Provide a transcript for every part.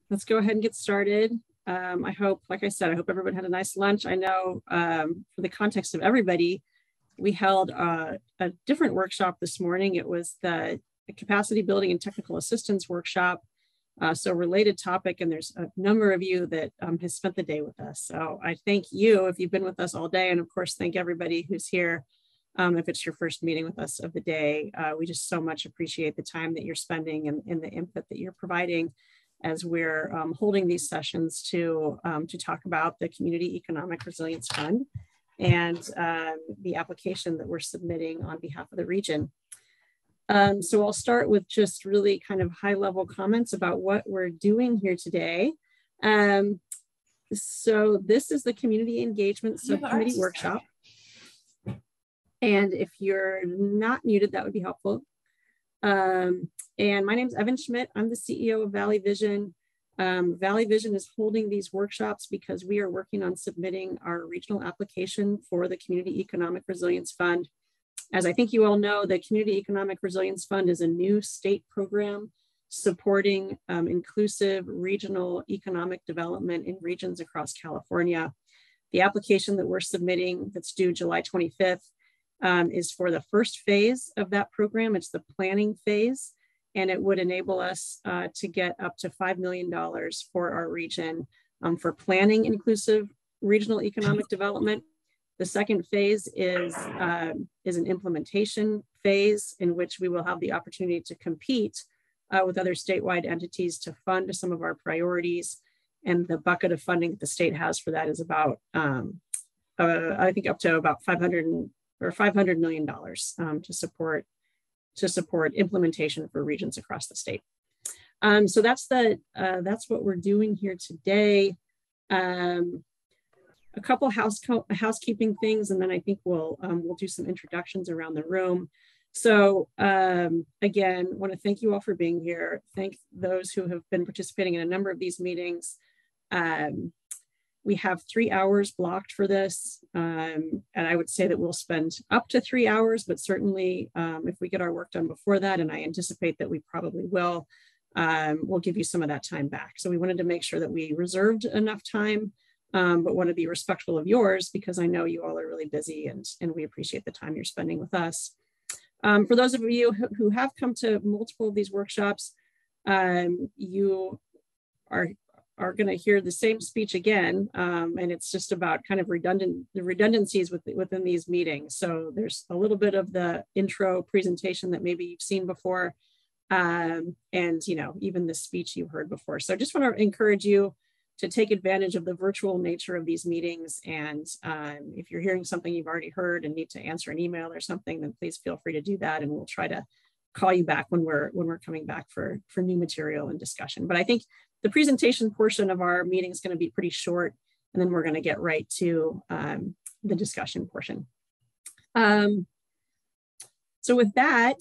Let's go ahead and get started. I hope, like I said, I hope everyone had a nice lunch. I know for the context of everybody, we held a different workshop this morning. It was the Capacity Building and Technical Assistance Workshop. So related topic, and there's a number of you that has spent the day with us. So I thank you if you've been with us all day, and of course, thank everybody who's here. If it's your first meeting with us of the day, we just so much appreciate the time that you're spending and the input that you're providing as we're holding these sessions to talk about the Community Economic Resilience Fund and the application that we're submitting on behalf of the region. So I'll start with just really kind of high-level comments about what we're doing here today. So this is the Community Engagement Subcommittee Workshop. And if you're not muted, that would be helpful. And my name is Evan Schmidt. I'm the CEO of Valley Vision. Valley Vision is holding these workshops because we are working on submitting our regional application for the Community Economic Resilience Fund. As I think you all know, the Community Economic Resilience Fund is a new state program supporting inclusive regional economic development in regions across California. The application that we're submitting that's due July 25th is for the first phase of that program. It's the planning phase, and it would enable us to get up to $5 million for our region for planning inclusive regional economic development. The second phase is an implementation phase in which we will have the opportunity to compete with other statewide entities to fund some of our priorities. And the bucket of funding that the state has for that is about, I think up to about $500 million to support implementation for regions across the state. So that's what we're doing here today. A couple housekeeping things, and then I think we'll do some introductions around the room. So again, want to thank you all for being here. Thank those who have been participating in a number of these meetings. We have 3 hours blocked for this, and I would say that we'll spend up to 3 hours, but certainly if we get our work done before that, and I anticipate that we probably will, we'll give you some of that time back. So we wanted to make sure that we reserved enough time, but want to be respectful of yours because I know you all are really busy and we appreciate the time you're spending with us. For those of you who have come to multiple of these workshops, you are going to hear the same speech again, and it's just about kind of the redundancies within these meetings. So there's a little bit of the intro presentation that maybe you've seen before, and even the speech you heard before. So I just want to encourage you to take advantage of the virtual nature of these meetings. And if you're hearing something you've already heard and need to answer an email or something, then please feel free to do that, and we'll try to call you back when we're coming back for new material and discussion. But I think the presentation portion of our meeting is going to be pretty short, and then we're going to get right to the discussion portion. So with that,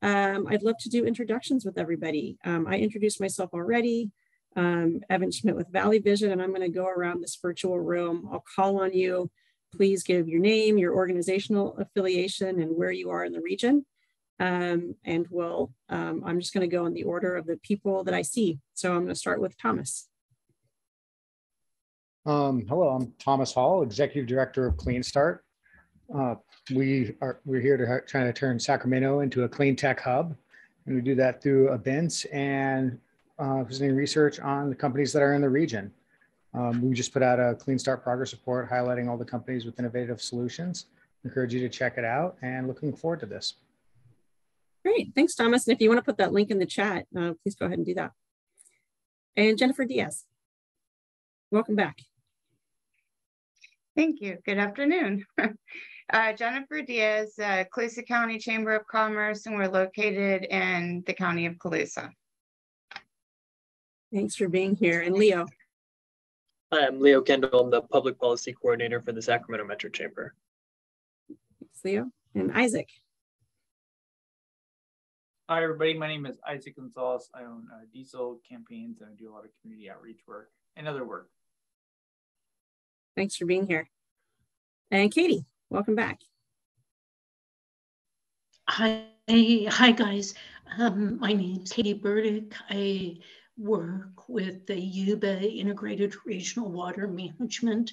I'd love to do introductions with everybody. I introduced myself already. Evan Schmidt with Valley Vision, and I'm going to go around this virtual room. I'll call on you. Please give your name, your organizational affiliation, and where you are in the region. And I'm just going to go in the order of the people that I see. So I'm going to start with Thomas. Hello, I'm Thomas Hall, Executive Director of Clean Start. We're here trying to turn Sacramento into a clean tech hub, and we do that through events and visiting research on the companies that are in the region. We just put out a Clean Start progress report highlighting all the companies with innovative solutions. I encourage you to check it out, and looking forward to this. Great, thanks, Thomas. And if you want to put that link in the chat, please go ahead and do that. And Jennifer Diaz, welcome back. Thank you. Good afternoon. Jennifer Diaz, Colusa County Chamber of Commerce, and we're located in the County of Colusa. Thanks for being here. And Leo. Hi, I'm Leo Kendall. I'm the Public Policy Coordinator for the Sacramento Metro Chamber. Thanks, Leo. And Isaac. Hi, everybody. My name is Isaac Gonzalez. I own diesel campaigns, and I do a lot of community outreach work and other work. Thanks for being here. And Katie, welcome back. Hi guys. My name is Katie Burdick. I work with the Yuba Integrated Regional Water Management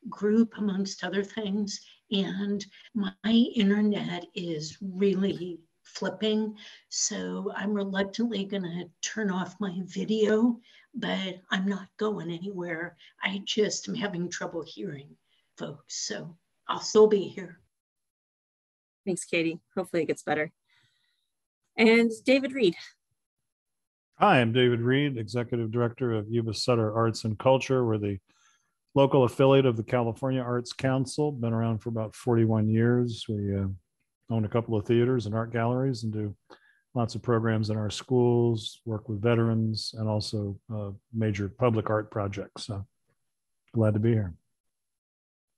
Group, amongst other things. And my internet is really flipping, so I'm reluctantly going to turn off my video, but I'm not going anywhere. I just am having trouble hearing folks, so I'll still be here. Thanks, Katie. Hopefully it gets better. And David Reed. Hi, I'm David Reed, Executive Director of Yuba Sutter Arts and Culture. We're the local affiliate of the California Arts Council, been around for about 41 years. We own a couple of theaters and art galleries and do lots of programs in our schools, work with veterans, and also major public art projects. So glad to be here.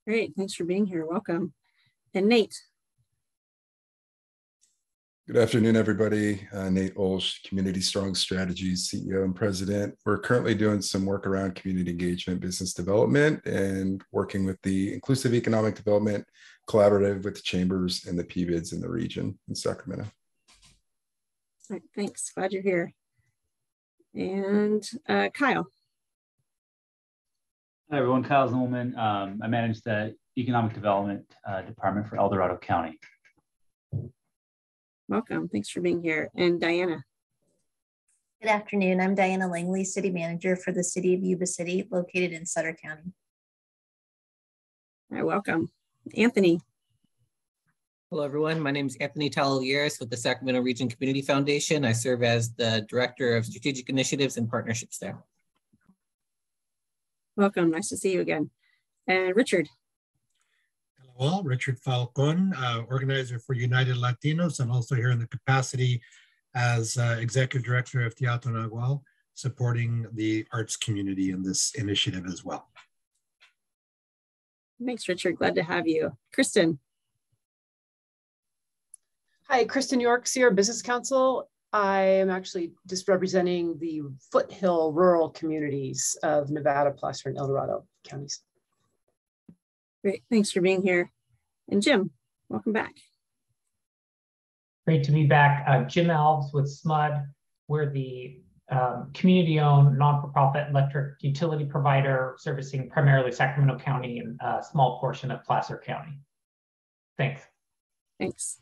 Great, thanks for being here. Welcome. And Nate. Good afternoon, everybody. Nate Olsch, Community Strong Strategies CEO and President. We're currently doing some work around community engagement, business development, and working with the Inclusive Economic Development Collaborative with the chambers and the PVIDs in the region in Sacramento. All right, thanks. Glad you're here. And Kyle. Hi, everyone. Kyle Zimmelman. I manage the Economic Development Department for El Dorado County. Welcome. Thanks for being here. And Diana. Good afternoon. I'm Diana Langley, City Manager for the City of Yuba City, located in Sutter County. All right, welcome. Anthony. Hello, everyone. My name is Anthony Talalieres with the Sacramento Region Community Foundation. I serve as the Director of Strategic Initiatives and Partnerships there. Welcome. Nice to see you again. And Richard. Hello, Richard Falcon, organizer for United Latinos, and also here in the capacity as Executive Director of Teatro Nagual, supporting the arts community in this initiative as well. Thanks, Richard. Glad to have you. Kristen. Hi, Kristen York, Sierra Business Council. I am actually just representing the foothill rural communities of Nevada, Placer, and El Dorado counties. Great, thanks for being here. And Jim, welcome back. Great to be back. Jim Alves with SMUD. We're the community-owned, non-for-profit electric utility provider servicing primarily Sacramento County and a small portion of Placer County. Thanks. Thanks.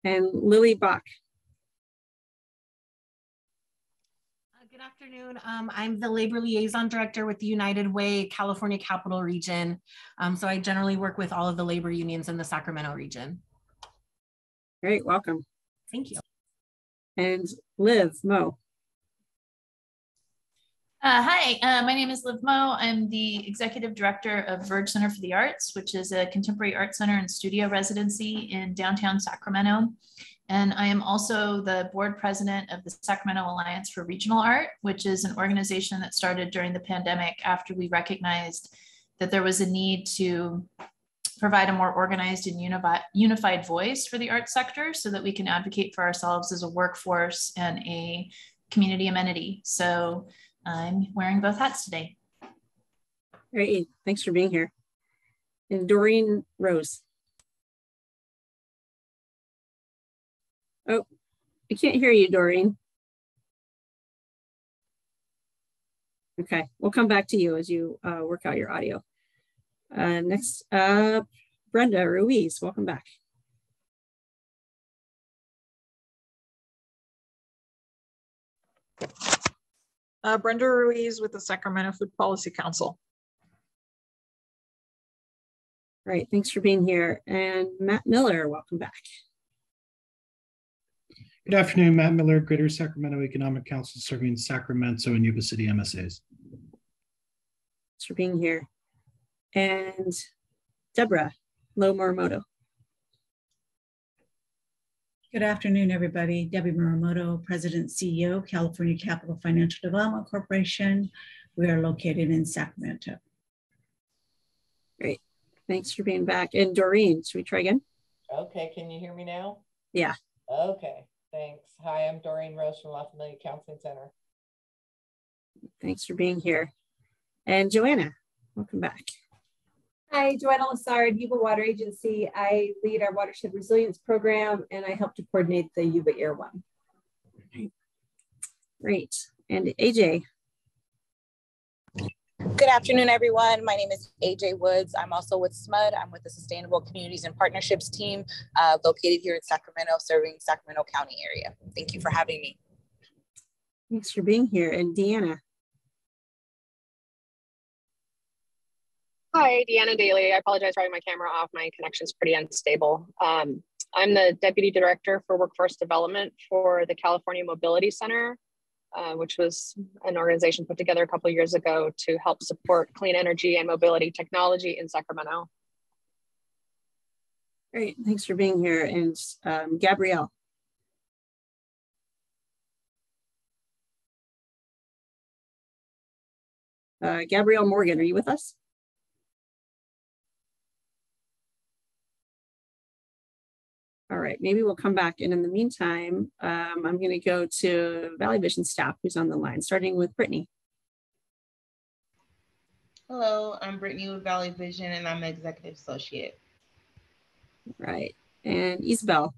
And Lily Bach. Good afternoon. I'm the Labor Liaison Director with the United Way California Capital Region. So I generally work with all of the labor unions in the Sacramento region. Great, welcome. Thank you. And Liv Mo. Hi, my name is Liv Mo. I'm the Executive Director of Verge Center for the Arts, which is a contemporary art center and studio residency in downtown Sacramento. And I am also the board president of the Sacramento Alliance for Regional Art, which is an organization that started during the pandemic after we recognized that there was a need to provide a more organized and unified voice for the art sector so that we can advocate for ourselves as a workforce and a community amenity. So I'm wearing both hats today. Great, thanks for being here. And Doreen Rose. Oh, I can't hear you, Doreen. Okay, we'll come back to you as you work out your audio. Next up, Brenda Ruiz, welcome back. Brenda Ruiz with the Sacramento Food Policy Council. Great, thanks for being here. And Matt Miller, welcome back. Good afternoon, Matt Miller, Greater Sacramento Economic Council, serving Sacramento and Yuba City MSAs. Thanks for being here. And Deborah Lo Morimoto. Good afternoon, everybody. Debbie Morimoto, President CEO, California Capital Financial Development Corporation. We are located in Sacramento. Great, thanks for being back. And Doreen, should we try again? Okay, can you hear me now? Yeah. Okay. Thanks. Hi, I'm Doreen Rose from La Familia Counseling Center. Thanks for being here. And Joanna, welcome back. Hi, Joanna Lassard, Yuba Water Agency. I lead our watershed resilience program and I help to coordinate the Yuba Air One. Great. And AJ. Good afternoon, everyone. My name is AJ Woods. I'm also with SMUD. I'm with the Sustainable Communities and Partnerships team located here in Sacramento, serving Sacramento County area. Thank you for having me. Thanks for being here. And Deanna. Hi, Deanna Daly. I apologize for having my camera off. My connection's pretty unstable. I'm the Deputy Director for Workforce Development for the California Mobility Center, which was an organization put together a couple of years ago to help support clean energy and mobility technology in Sacramento. Great, thanks for being here. And Gabrielle. Gabrielle Morgan, are you with us? All right, maybe we'll come back. And in the meantime, I'm going to go to Valley Vision staff who's on the line, starting with Brittany. Hello, I'm Brittany with Valley Vision, and I'm an executive associate. Right, and Isabel.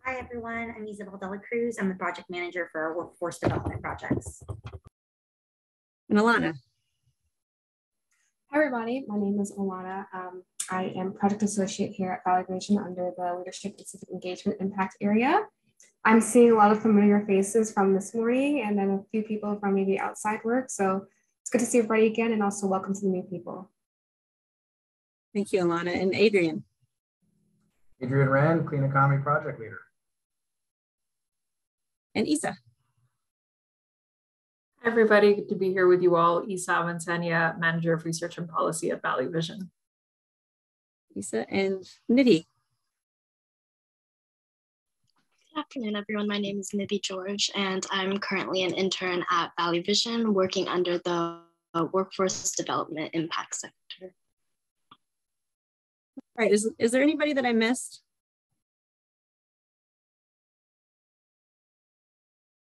Hi, everyone. I'm Isabel Dela Cruz. I'm the project manager for our workforce development projects. And Alana. Hi, everybody. My name is Alana. I am project associate here at Valley Vision under the Leadership and Civic Engagement Impact area. I'm seeing a lot of familiar faces from this morning and then a few people from maybe outside work. So it's good to see everybody again, and also welcome to the new people. Thank you, Alana. And Adrian. Adrian Rand, Clean Economy Project Leader. And Isa. Hi, everybody. Good to be here with you all. Isa Avansania, Manager of Research and Policy at Valley Vision. Isa and Nidhi. Good afternoon, everyone. My name is Nidhi George, and I'm currently an intern at Valley Vision, working under the Workforce Development Impact Sector. All right, is there anybody that I missed?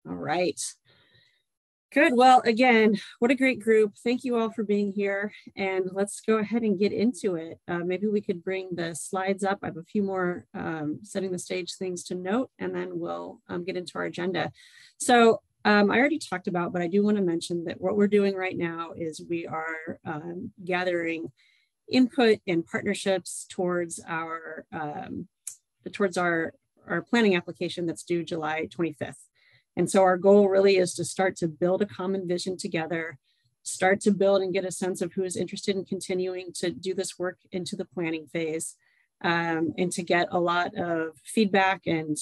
All right. Good. Well, again, what a great group. Thank you all for being here. And let's go ahead and get into it. Maybe we could bring the slides up. I have a few more setting the stage things to note, and then we'll get into our agenda. So I already talked about, but I do want to mention that what we're doing right now is we are gathering input and partnerships towards our planning application that's due July 25th. And so our goal really is to start to build a common vision together, start to build and get a sense of who is interested in continuing to do this work into the planning phase, and to get a lot of feedback and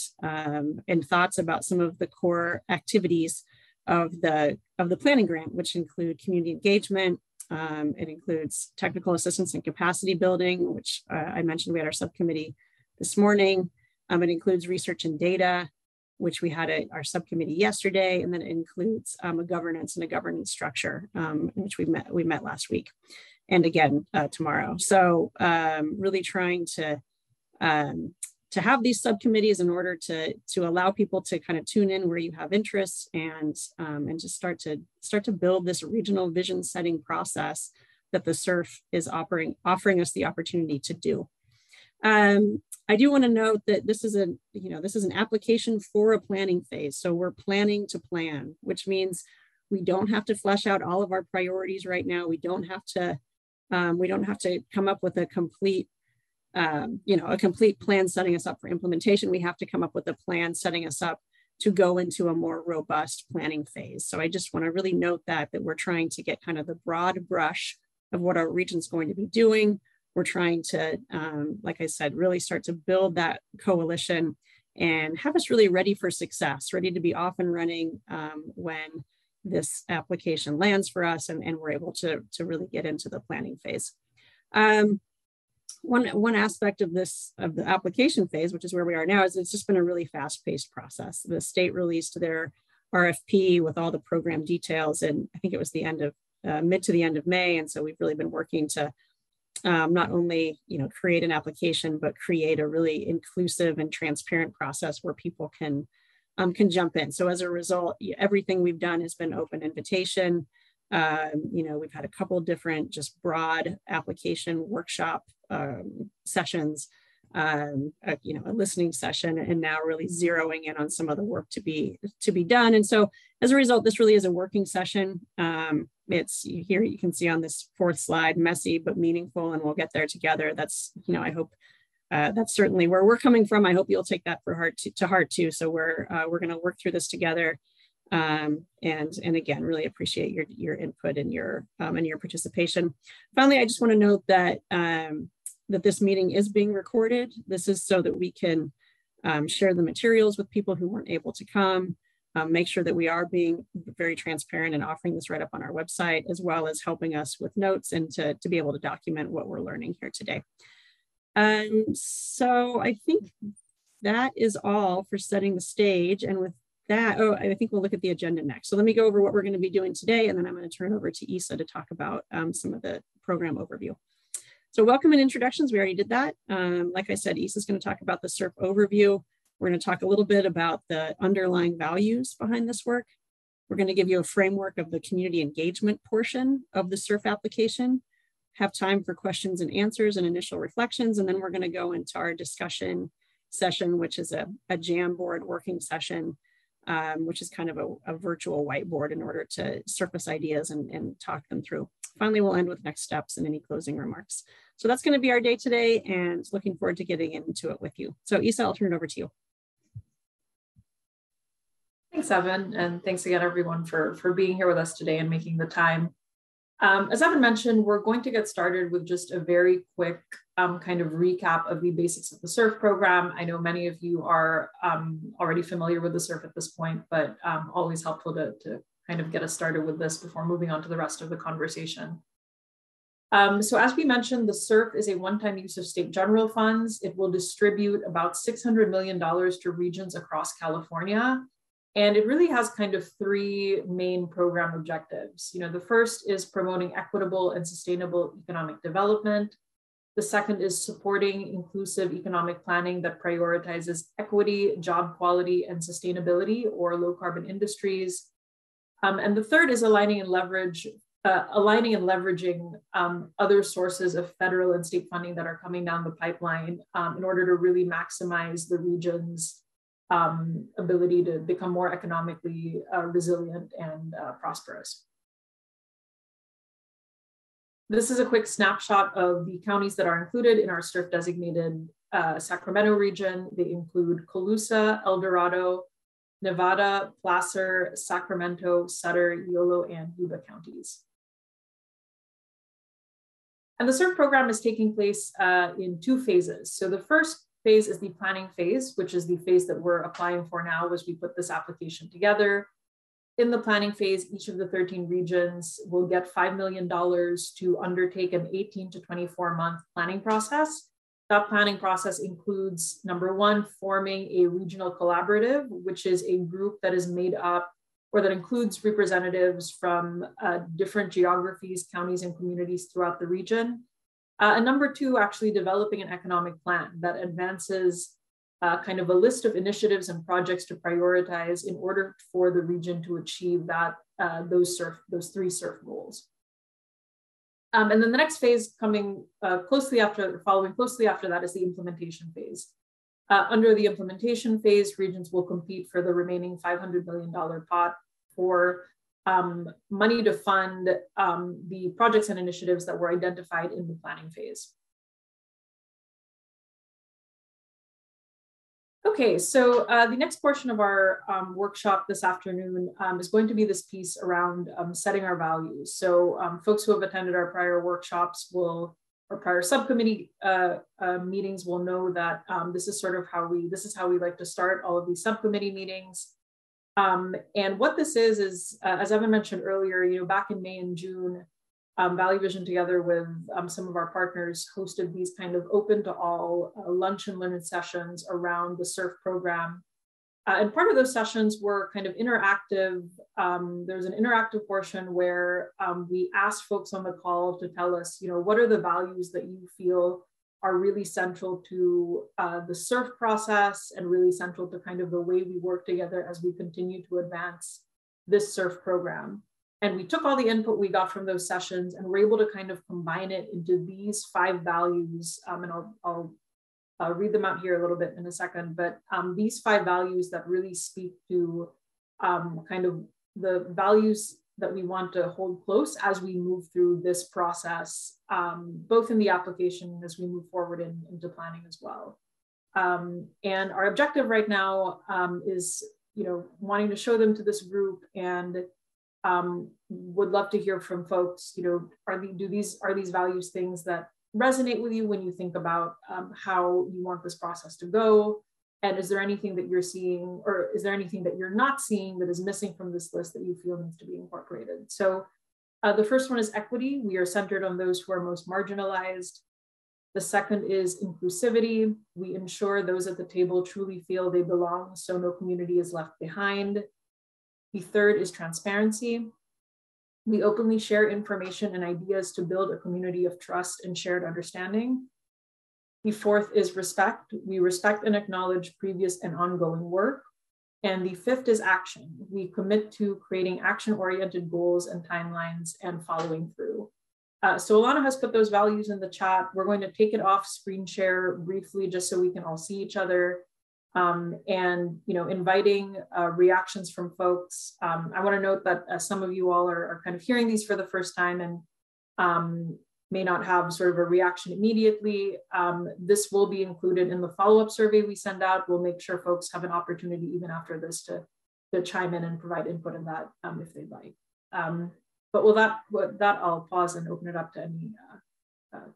thoughts about some of the core activities of the planning grant, which include community engagement. It includes technical assistance and capacity building, which I mentioned we had our subcommittee this morning. It includes research and data, which we had our subcommittee yesterday, and then it includes a governance and a governance structure, which we met last week, and again tomorrow. So really trying to have these subcommittees in order to allow people to kind of tune in where you have interests, and just start to build this regional vision setting process that the CERF is offering us the opportunity to do. I do want to note that this is an application for a planning phase. So we're planning to plan, which means we don't have to flesh out all of our priorities right now. We don't have to come up with a complete plan setting us up for implementation. We have to come up with a plan setting us up to go into a more robust planning phase. So I just want to really note that we're trying to get kind of the broad brush of what our region's going to be doing. We're trying to, like I said, really start to build that coalition and have us really ready for success, ready to be off and running when this application lands for us and we're able to really get into the planning phase. One aspect of the application phase, which is where we are now, is it's just been a really fast-paced process. The state released their RFP with all the program details, and I think it was the end of mid to the end of May, and so we've really been working to not only create an application, but create a really inclusive and transparent process where people can jump in. So as a result, everything we've done has been open invitation. We've had a couple different just broad application workshop sessions you know, a listening session, and now really zeroing in on some of the work to be done. And so as a result, this really is a working session. It's here, you can see on this fourth slide, messy but meaningful, and we'll get there together. That's, you know, I hope that's certainly where we're coming from. I hope you'll take that to heart too. So we're going to work through this together. And again, really appreciate your input and your participation. Finally, I just want to note that that this meeting is being recorded. This is so that we can share the materials with people who weren't able to come, make sure that we are being very transparent and offering this right up on our website, as well as helping us with notes and to be able to document what we're learning here today. So I think that is all for setting the stage. And with that, I think we'll look at the agenda next. So let me go over what we're going to be doing today, and then I'm going to turn it over to Isa to talk about some of the program overview. So welcome and introductions, we already did that. Like I said, Isa's going to talk about the CERF overview. We're going to talk a little bit about the underlying values behind this work. We're going to give you a framework of the community engagement portion of the CERF application, have time for questions and answers and initial reflections, and then we're going to go into our discussion session, which is a Jamboard working session, which is kind of a virtual whiteboard in order to surface ideas and talk them through. Finally, we'll end with next steps and any closing remarks. So that's going to be our day today, and looking forward to getting into it with you. So Isa, I'll turn it over to you. Thanks, Evan, and thanks again, everyone, for being here with us today and making the time. As Evan mentioned, we're going to get started with just a very quick kind of recap of the basics of the CERF program. I know many of you are already familiar with the CERF at this point, but always helpful to kind of get us started with this before moving on to the rest of the conversation. So as we mentioned, the CERF is a one-time use of state general funds. It will distribute about $600 million to regions across California. And it really has kind of three main program objectives. You know, the first is promoting equitable and sustainable economic development. The second is supporting inclusive economic planning that prioritizes equity, job quality, and sustainability, or low carbon industries. And the third is aligning and leveraging other sources of federal and state funding that are coming down the pipeline in order to really maximize the region's ability to become more economically resilient and prosperous. This is a quick snapshot of the counties that are included in our CERF designated Sacramento region. They include Colusa, El Dorado, Nevada, Placer, Sacramento, Sutter, Yolo, and Yuba counties. And the CERF program is taking place in two phases. So the first phase is the planning phase, which is the phase that we're applying for now as we put this application together. In the planning phase, each of the 13 regions will get $5 million to undertake an 18 to 24-month planning process. That planning process includes, number one, forming a regional collaborative, which is a group that is made up, or that includes representatives from different geographies, counties, and communities throughout the region. And number two, actually developing an economic plan that advances kind of a list of initiatives and projects to prioritize in order for the region to achieve that those three CERF goals. And then the next phase following closely after that is the implementation phase. Under the implementation phase, regions will compete for the remaining $500 million pot for money to fund the projects and initiatives that were identified in the planning phase. Okay, so the next portion of our workshop this afternoon is going to be this piece around setting our values. So folks who have attended our prior workshops or prior subcommittee meetings will know that this is how we like to start all of these subcommittee meetings. And what this is as Evan mentioned earlier, you know, back in May and June, Valley Vision, together with some of our partners, hosted these kind of open to all lunch and learn sessions around the CERF program. And part of those sessions were kind of interactive. There's an interactive portion where we asked folks on the call to tell us, you know, what are the values that you feel are really central to the CERF process and really central to kind of the way we work together as we continue to advance this CERF program. And we took all the input we got from those sessions and were able to kind of combine it into these 5 values. And I'll read them out here a little bit in a second, but these 5 values that really speak to kind of the values that we want to hold close as we move through this process, both in the application as we move forward into planning as well. And our objective right now is, wanting to show them to this group, and would love to hear from folks, are these values things that resonate with you when you think about how you want this process to go? And is there anything that you're seeing, or is there anything that you're not seeing that is missing from this list that you feel needs to be incorporated? So the first one is equity. We are centered on those who are most marginalized. The second is inclusivity. We ensure those at the table truly feel they belong, so no community is left behind. The third is transparency. We openly share information and ideas to build a community of trust and shared understanding. The fourth is respect. We respect and acknowledge previous and ongoing work. And the fifth is action. We commit to creating action-oriented goals and timelines and following through. So Alana has put those values in the chat. We're going to take it off screen share briefly just so we can all see each other. And inviting reactions from folks. I want to note that some of you all are kind of hearing these for the first time and may not have sort of a reaction immediately. This will be included in the follow-up survey we send out. We'll make sure folks have an opportunity even after this to chime in and provide input in that if they'd like. But with that, I'll pause and open it up to any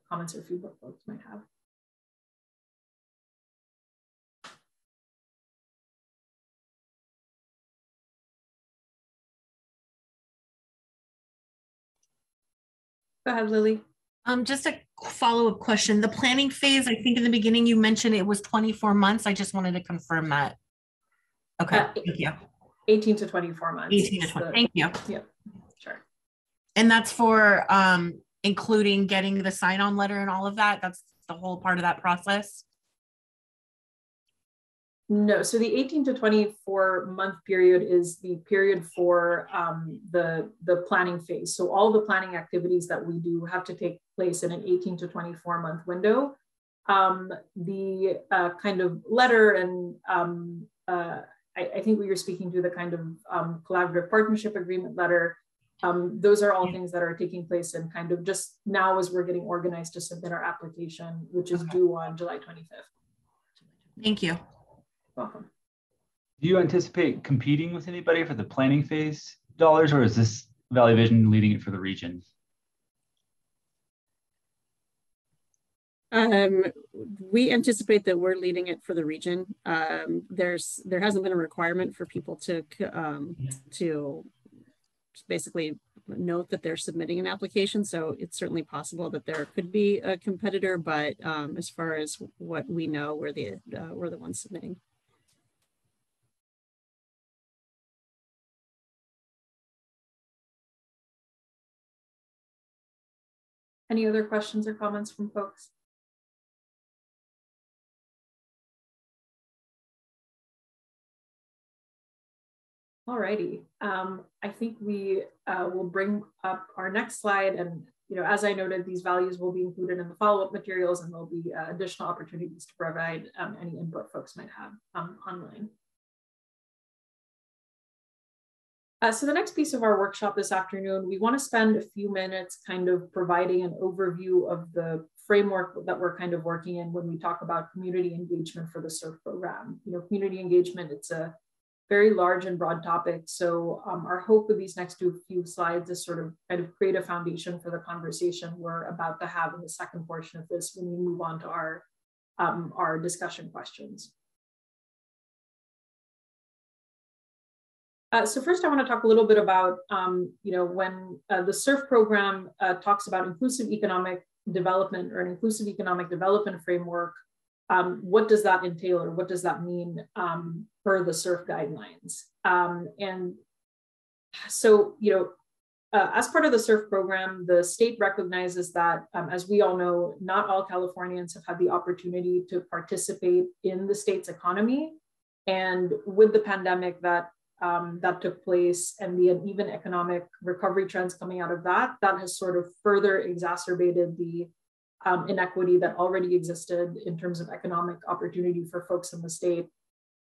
comments or feedback folks might have. Go ahead, Lily. Just a follow-up question. The planning phase, I think in the beginning you mentioned it was 24 months. I just wanted to confirm that. Okay, thank you. 18 to 24 months. 18 to 20, thank you. Yeah, sure. And that's for including getting the sign-on letter and all of that? That's the whole part of that process? No, so the 18 to 24 month period is the period for the planning phase. So all the planning activities that we do have to take place in an 18 to 24 month window. The kind of letter and I think we were speaking to the kind of collaborative partnership agreement letter. Those are all things that are taking place and kind of just now as we're getting organized to submit our application, which is due on July 25th. Thank you. Welcome. Do you anticipate competing with anybody for the planning phase dollars, or is this Valley Vision leading it for the region? We anticipate that we're leading it for the region. There hasn't been a requirement for people to basically note that they're submitting an application. So it's certainly possible that there could be a competitor, but as far as what we know, we're the ones submitting. Any other questions or comments from folks? All righty. I think we will bring up our next slide. And as I noted, these values will be included in the follow-up materials, and there'll be additional opportunities to provide any input folks might have online. So the next piece of our workshop this afternoon, we want to spend a few minutes kind of providing an overview of the framework that we're kind of working in when we talk about community engagement for the CERF program. Community engagement, it's a very large and broad topic. So our hope with these next few slides is sort of kind of create a foundation for the conversation we're about to have in the second portion of this when we move on to our discussion questions. So first I want to talk a little bit about, when the CERF program talks about inclusive economic development or an inclusive economic development framework, what does that entail or what does that mean per the CERF guidelines? And so, as part of the CERF program, the state recognizes that, as we all know, not all Californians have had the opportunity to participate in the state's economy. And with the pandemic that took place and the uneven economic recovery trends coming out of that has sort of further exacerbated the inequity that already existed in terms of economic opportunity for folks in the state.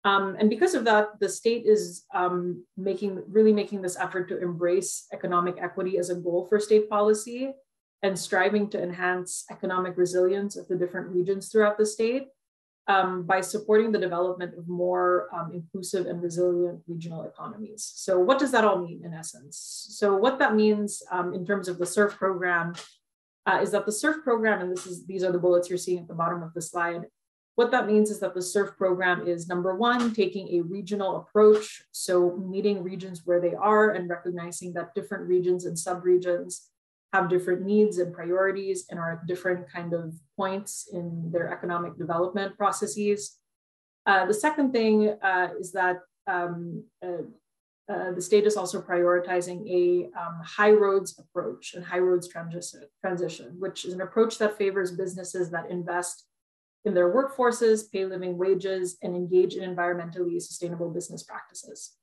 And because of that, the state is really making this effort to embrace economic equity as a goal for state policy and striving to enhance economic resilience of the different regions throughout the state by supporting the development of more inclusive and resilient regional economies. So what does that all mean in essence? So what that means in terms of the CERF program is that the CERF program, and these are the bullets you're seeing at the bottom of the slide. What that means is that the CERF program is, number one, taking a regional approach. So meeting regions where they are and recognizing that different regions and subregions have different needs and priorities and are at different kind of points in their economic development processes. The second thing is that the state is also prioritizing a high roads approach and high roads transition, which is an approach that favors businesses that invest in their workforces, pay living wages, and engage in environmentally sustainable business practices.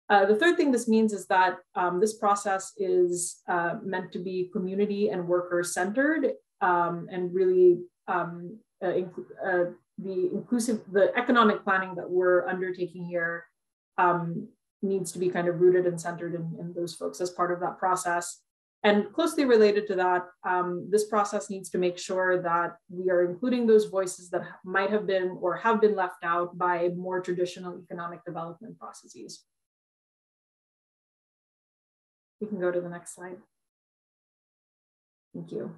The third thing this means is that this process is meant to be community and worker centered and really the economic planning that we're undertaking here needs to be kind of rooted and centered in those folks as part of that process. And closely related to that, this process needs to make sure that we are including those voices that might have been or have been left out by more traditional economic development processes. We can go to the next slide. Thank you.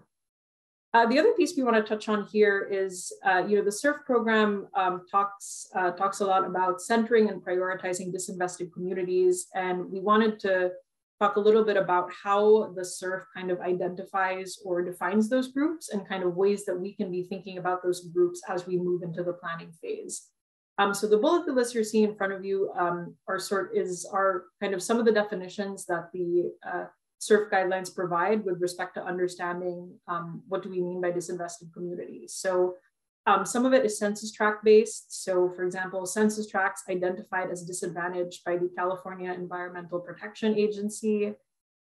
The other piece we want to touch on here is, the CERF program talks a lot about centering and prioritizing disinvested communities, and we wanted to talk a little bit about how the CERF kind of identifies or defines those groups and kind of ways that we can be thinking about those groups as we move into the planning phase. So the bullet list you're seeing in front of you are kind of some of the definitions that the CERF guidelines provide with respect to understanding what do we mean by disinvested communities. So some of it is census tract based. So for example, census tracts identified as disadvantaged by the California Environmental Protection Agency,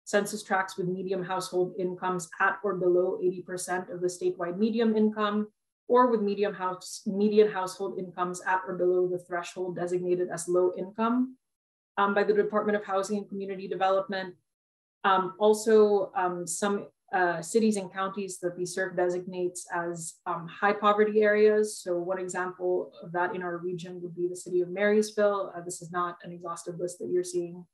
census tracts with medium household incomes at or below 80% of the statewide median income, or with median household incomes at or below the threshold designated as low income by the Department of Housing and Community Development. Some cities and counties that the CERF designates as high poverty areas. So one example of that in our region would be the city of Marysville. This is not an exhaustive list that you're seeing.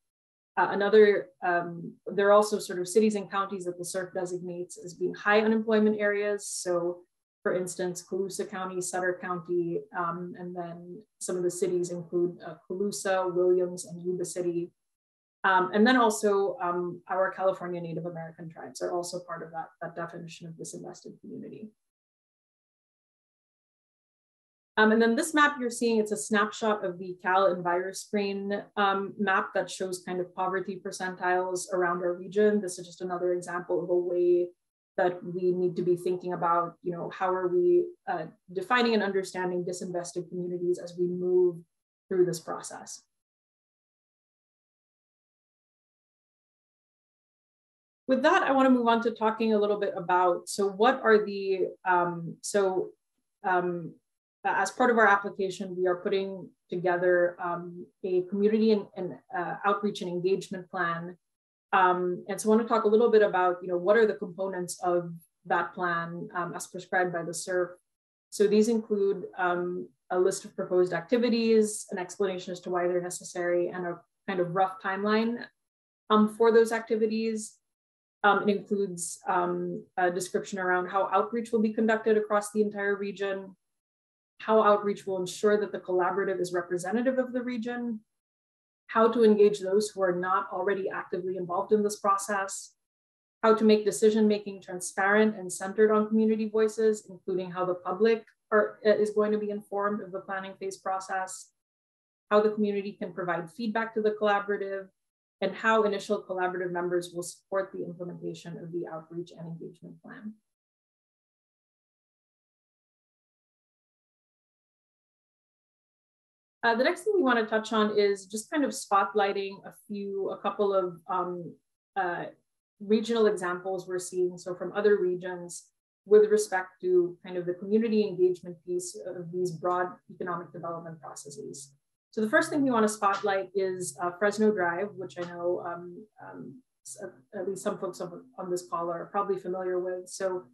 There are also sort of cities and counties that the CERF designates as being high unemployment areas. So for instance, Colusa County, Sutter County, and then some of the cities include Colusa, Williams, and Yuba City. And then also our California Native American tribes are also part of that definition of disinvested community. And then this map you're seeing, it's a snapshot of the Cal EnviroScreen map that shows kind of poverty percentiles around our region. This is just another example of a way that we need to be thinking about, how are we defining and understanding disinvested communities as we move through this process. With that, I want to move on to talking a little bit about, so what are the, as part of our application, we are putting together a community and outreach and engagement plan. And so I want to talk a little bit about, what are the components of that plan as prescribed by the CERF. So these include a list of proposed activities, an explanation as to why they're necessary, and a kind of rough timeline for those activities. It includes a description around how outreach will be conducted across the entire region, how outreach will ensure that the collaborative is representative of the region, how to engage those who are not already actively involved in this process, how to make decision-making transparent and centered on community voices, including how the public is going to be informed of the planning phase process, how the community can provide feedback to the collaborative, and how initial collaborative members will support the implementation of the outreach and engagement plan. The next thing we want to touch on is just kind of spotlighting a couple of regional examples we're seeing, so from other regions, with respect to kind of the community engagement piece of these broad economic development processes. So the first thing we want to spotlight is Fresno Drive, which I know at least some folks on this call are probably familiar with. So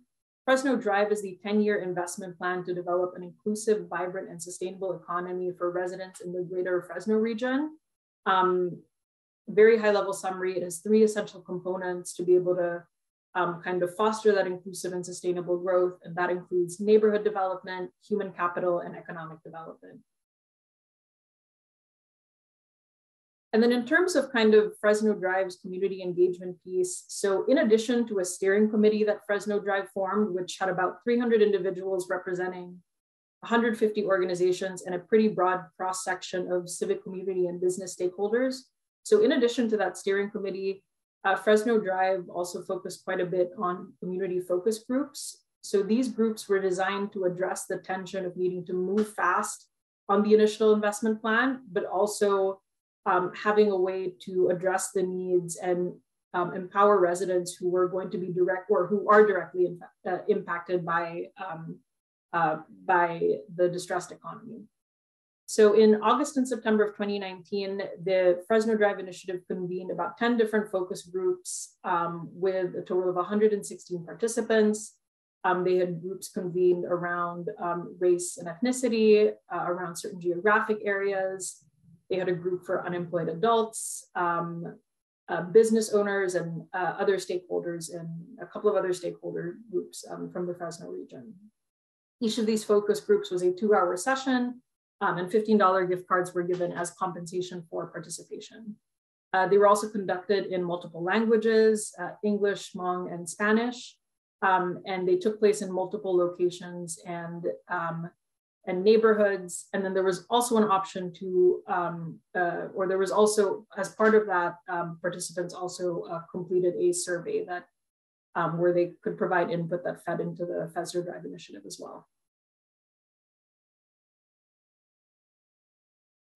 Fresno Drive is the 10-year investment plan to develop an inclusive, vibrant, and sustainable economy for residents in the greater Fresno region. Very high-level summary, it has 3 essential components to be able to kind of foster that inclusive and sustainable growth, and that includes neighborhood development, human capital, and economic development. And then in terms of kind of Fresno Drive's community engagement piece, so in addition to a steering committee that Fresno Drive formed, which had about 300 individuals representing 150 organizations and a pretty broad cross-section of civic community and business stakeholders. So in addition to that steering committee, Fresno Drive also focused quite a bit on community focus groups. So these groups were designed to address the tension of needing to move fast on the initial investment plan, but also having a way to address the needs and empower residents who were going to be direct or who are directly impacted by the distressed economy. So in August and September of 2019, the Fresno Drive Initiative convened about 10 different focus groups with a total of 116 participants. They had groups convened around race and ethnicity, around certain geographic areas. They had a group for unemployed adults, business owners, and other stakeholders, and a couple of other stakeholder groups from the Fresno region. Each of these focus groups was a 2-hour session, and $15 gift cards were given as compensation for participation. They were also conducted in multiple languages, English, Hmong, and Spanish, and they took place in multiple locations and neighborhoods. And then there was also an option to, or there was also, as part of that, participants also completed a survey that where they could provide input that fed into the Fresno Drive Initiative as well.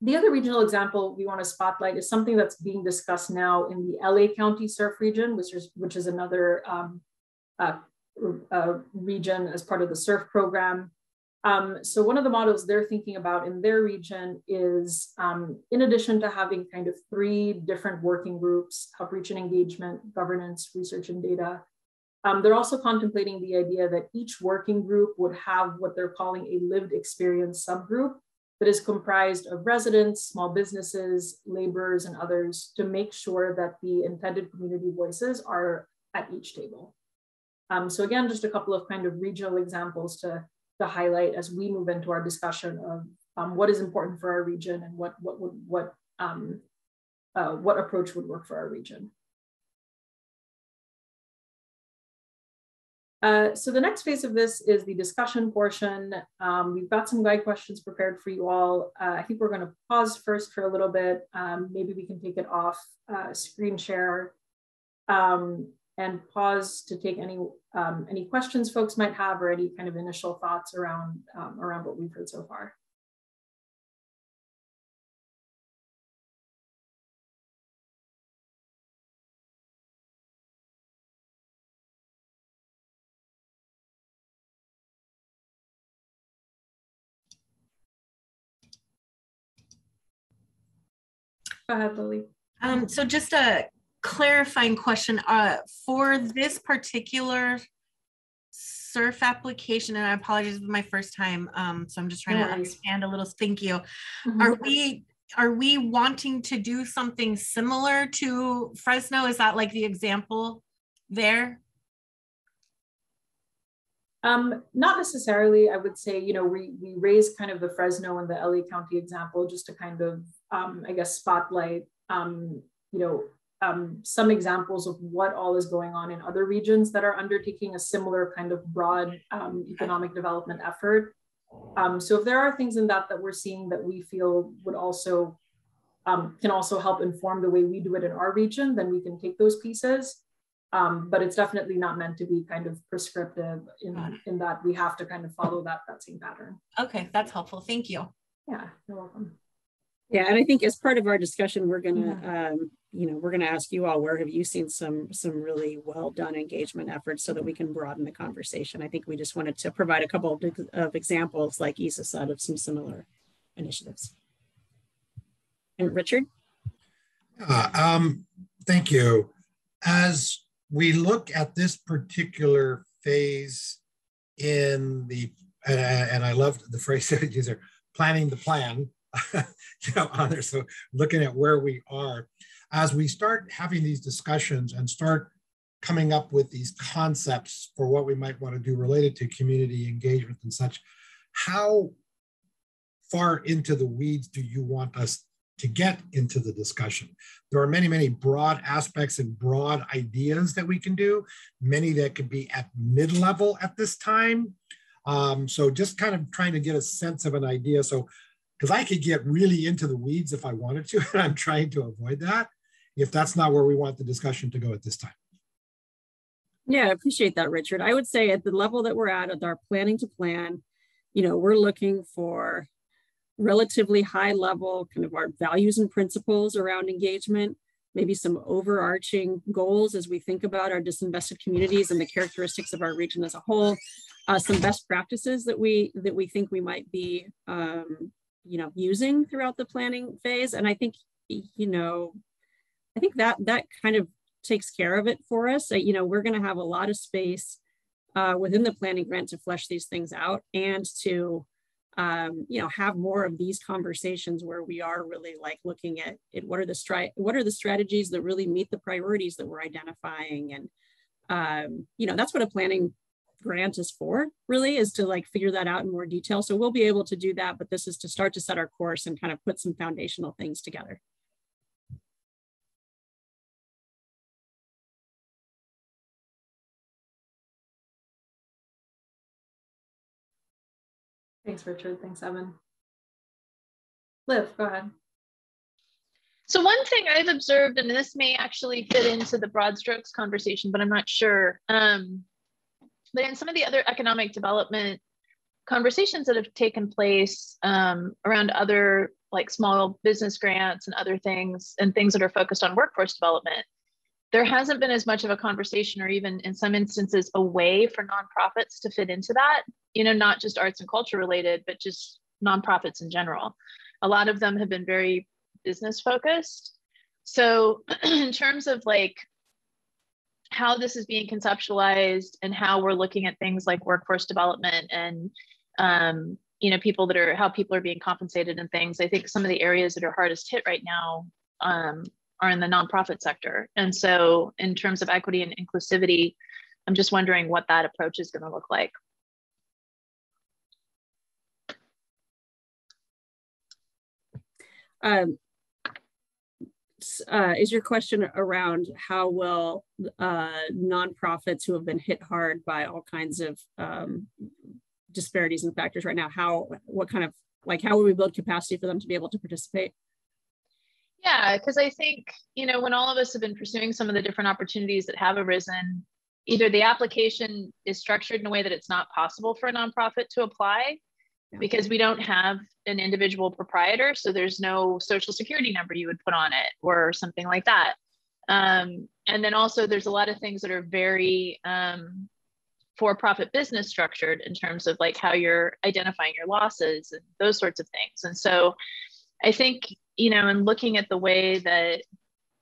The other regional example we want to spotlight is something that's being discussed now in the LA County CERF region, which is another region as part of the CERF program. So one of the models they're thinking about in their region is, in addition to having kind of 3 different working groups, outreach and engagement, governance, research and data, they're also contemplating the idea that each working group would have what they're calling a lived experience subgroup that is comprised of residents, small businesses, laborers, and others to make sure that the intended community voices are at each table. So again, just a couple of kind of regional examples to highlight as we move into our discussion of what is important for our region and what approach would work for our region. So the next phase of this is the discussion portion. We've got some guide questions prepared for you all. I think we're going to pause first for a little bit. Maybe we can take it off screen share and pause to take any questions folks might have or any kind of initial thoughts around what we've heard so far. Go ahead, Lily. So just a clarifying question for this particular CERF application, and I apologize, this is my first time, so I'm just trying to understand a little. Thank you. Mm-hmm. Are we wanting to do something similar to Fresno? Is that like the example there? Not necessarily. I would say, you know, we raised kind of the Fresno and the LA County example just to kind of, I guess, spotlight, some examples of what all is going on in other regions that are undertaking a similar kind of broad economic development effort. So if there are things in that we're seeing that we feel would also, can also help inform the way we do it in our region, then we can take those pieces. But it's definitely not meant to be kind of prescriptive in that we have to kind of follow that same pattern. Okay, that's helpful. Thank you. Yeah, you're welcome. Yeah, and I think as part of our discussion, we're gonna, we're gonna ask you all, where have you seen some really well done engagement efforts so that we can broaden the conversation. I think we just wanted to provide a couple of examples, like Isa said, of some similar initiatives. And Richard? Thank you. As we look at this particular phase in the, and I love the phrase that you use there, planning the plan, on there. So looking at where we are, as we start having these discussions and start coming up with these concepts for what we might want to do related to community engagement and such, how far into the weeds do you want us to get into the discussion? There are many, many broad aspects and broad ideas that we can do, many that could be at mid-level at this time. So just kind of trying to get a sense of an idea. So, because I could get really into the weeds if I wanted to, and I'm trying to avoid that, if that's not where we want the discussion to go at this time. Yeah, I appreciate that, Richard. I would say at the level that we're at our planning to plan, we're looking for relatively high level kind of our values and principles around engagement, maybe some overarching goals as we think about our disinvested communities and the characteristics of our region as a whole, some best practices that we think we might be using throughout the planning phase. And I think, that kind of takes care of it for us. We're going to have a lot of space within the planning grant to flesh these things out and to have more of these conversations where we are really like looking at it. What are the strategies that really meet the priorities that we're identifying? And, that's what a planning grant is for, really, is to like figure that out in more detail. So we'll be able to do that, but this is to start to set our course and kind of put some foundational things together. Thanks, Richard. Thanks, Evan. Liv, go ahead. So one thing I've observed, and this may actually fit into the broad strokes conversation, but I'm not sure. But in some of the other economic development conversations that have taken place around other like small business grants and other things and things that are focused on workforce development, there hasn't been as much of a conversation, or even in some instances a way for nonprofits to fit into that, not just arts and culture related, but just nonprofits in general. A lot of them have been very business focused. So in terms of like how this is being conceptualized and how we're looking at things like workforce development and how people are being compensated and things, I think some of the areas that are hardest hit right now are in the nonprofit sector. And so in terms of equity and inclusivity, I'm just wondering what that approach is going to look like. Is your question around how will nonprofits who have been hit hard by all kinds of disparities and factors right now, how will we build capacity for them to be able to participate? Yeah, because I think, when all of us have been pursuing some of the different opportunities that have arisen, either the application is structured in a way that it's not possible for a nonprofit to apply because we don't have an individual proprietor. So there's no social security number you would put on it or something like that. And then also there's a lot of things that are very for-profit business structured in terms of like how you're identifying your losses and those sorts of things. And so I think, in looking at the way that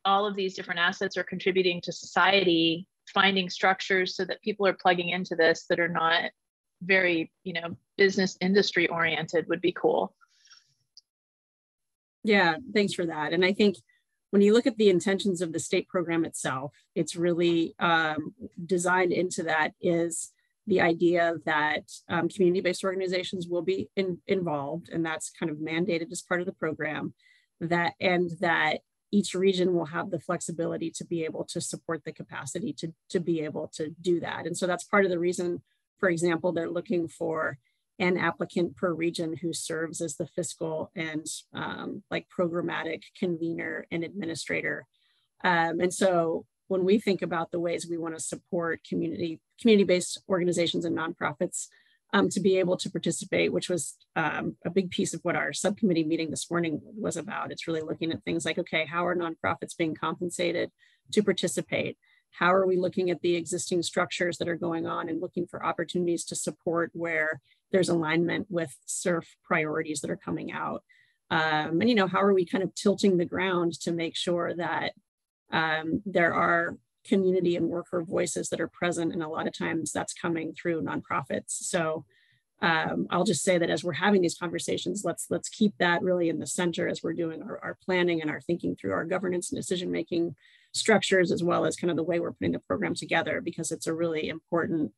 all of these different assets are contributing to society, finding structures so that people are plugging into this that are not very, business industry oriented would be cool. Yeah, thanks for that. And I think when you look at the intentions of the state program itself, it's really designed into that is the idea that community-based organizations will be involved, and that's kind of mandated as part of the program, that each region will have the flexibility to be able to support the capacity to be able to do that. And so that's part of the reason, for example, they're looking for an applicant per region who serves as the fiscal and programmatic convener and administrator. And so when we think about the ways we want to support community-based organizations and nonprofits, to be able to participate, which was a big piece of what our subcommittee meeting this morning was about. It's really looking at things like, okay, how are nonprofits being compensated to participate? How are we looking at the existing structures that are going on and looking for opportunities to support where there's alignment with CERF priorities that are coming out? And, you know, how are we kind of tilting the ground to make sure that there are community and worker voices that are present, and a lot of times that's coming through nonprofits. So I'll just say that as we're having these conversations, let's keep that really in the center as we're doing our planning and our thinking through our governance and decision-making structures, as well as kind of the way we're putting the program together, because it's a really important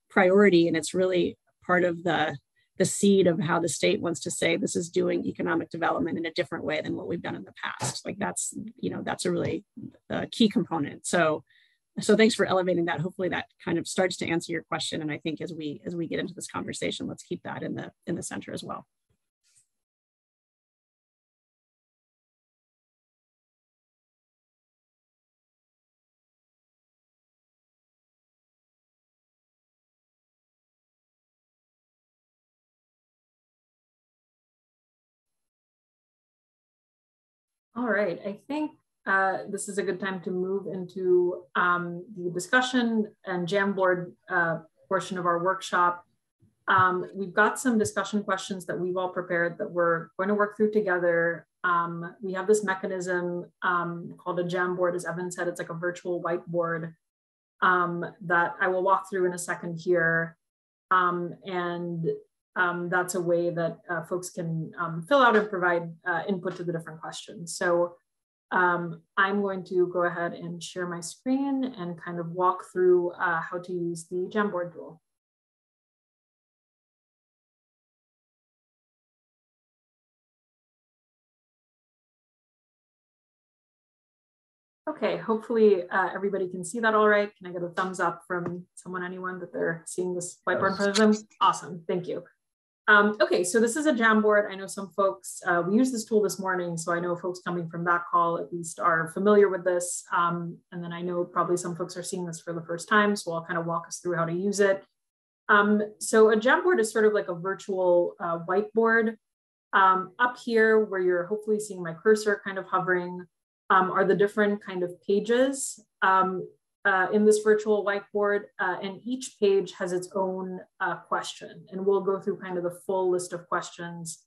priority, and it's really part of the seed of how the state wants to say this is doing economic development in a different way than what we've done in the past. Like that's, you know, that's a really key component. So thanks for elevating that. Hopefully that kind of starts to answer your question. And I think as we get into this conversation, let's keep that in the center as well. All right, I think this is a good time to move into the discussion and Jamboard portion of our workshop. We've got some discussion questions that we've all prepared that we're going to work through together. We have this mechanism called a Jamboard, as Evan said. It's like a virtual whiteboard that I will walk through in a second here. That's a way that folks can fill out and provide input to the different questions. So I'm going to go ahead and share my screen and kind of walk through how to use the Jamboard tool. Okay, hopefully everybody can see that all right. Can I get a thumbs up from anyone that they're seeing this whiteboard in front of them? Awesome, thank you. Okay, so this is a Jamboard. I know some folks, we used this tool this morning, so I know folks coming from that call at least are familiar with this. And then I know probably some folks are seeing this for the first time, so I'll kind of walk us through how to use it. So a Jamboard is sort of like a virtual whiteboard. Up here, where you're hopefully seeing my cursor kind of hovering, are the different kind of pages in this virtual whiteboard, and each page has its own question, and we'll go through kind of the full list of questions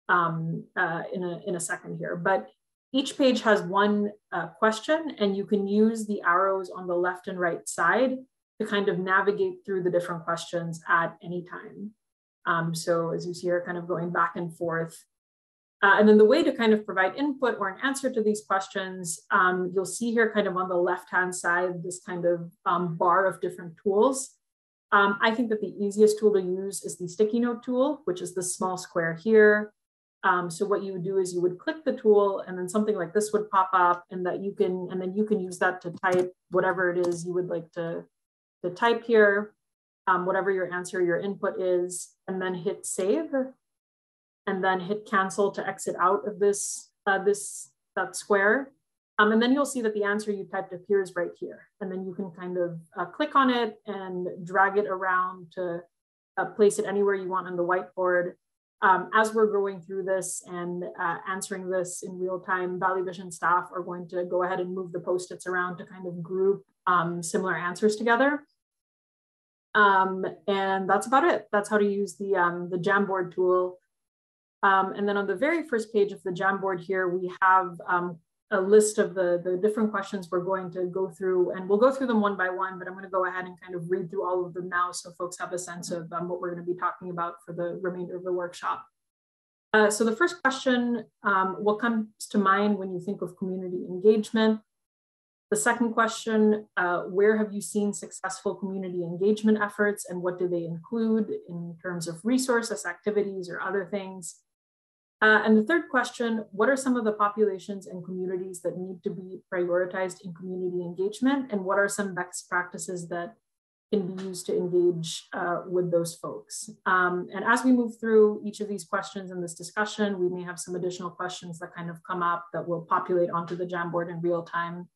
in a second here. But each page has one question, and you can use the arrows on the left and right side to kind of navigate through the different questions at any time. So as you see here, kind of going back and forth. And then the way to kind of provide input or an answer to these questions, you'll see here kind of on the left-hand side, this kind of bar of different tools. I think that the easiest tool to use is the sticky note tool, which is the small square here. So what you would do is you would click the tool, and then something like this would pop up, and then you can use that to type whatever it is you would like to type here, whatever your answer, your input is, and then hit save. And then hit cancel to exit out of that square. And then you'll see that the answer you typed appears right here. And then you can kind of click on it and drag it around to place it anywhere you want on the whiteboard. As we're going through this and answering this in real time, Valley Vision staff are going to go ahead and move the Post-its around to kind of group similar answers together. And that's about it. That's how to use the Jamboard tool. And then on the very first page of the Jamboard here, we have a list of the different questions we're going to go through, and we'll go through them one by one, but I'm going to go ahead and kind of read through all of them now so folks have a sense of what we're going to be talking about for the remainder of the workshop. So the first question, what comes to mind when you think of community engagement? The second question, where have you seen successful community engagement efforts, and what do they include in terms of resources, activities, or other things? And the third question, what are some of the populations and communities that need to be prioritized in community engagement? And what are some best practices that can be used to engage with those folks? And as we move through each of these questions in this discussion, we may have some additional questions that kind of come up that will populate onto the Jamboard in real time.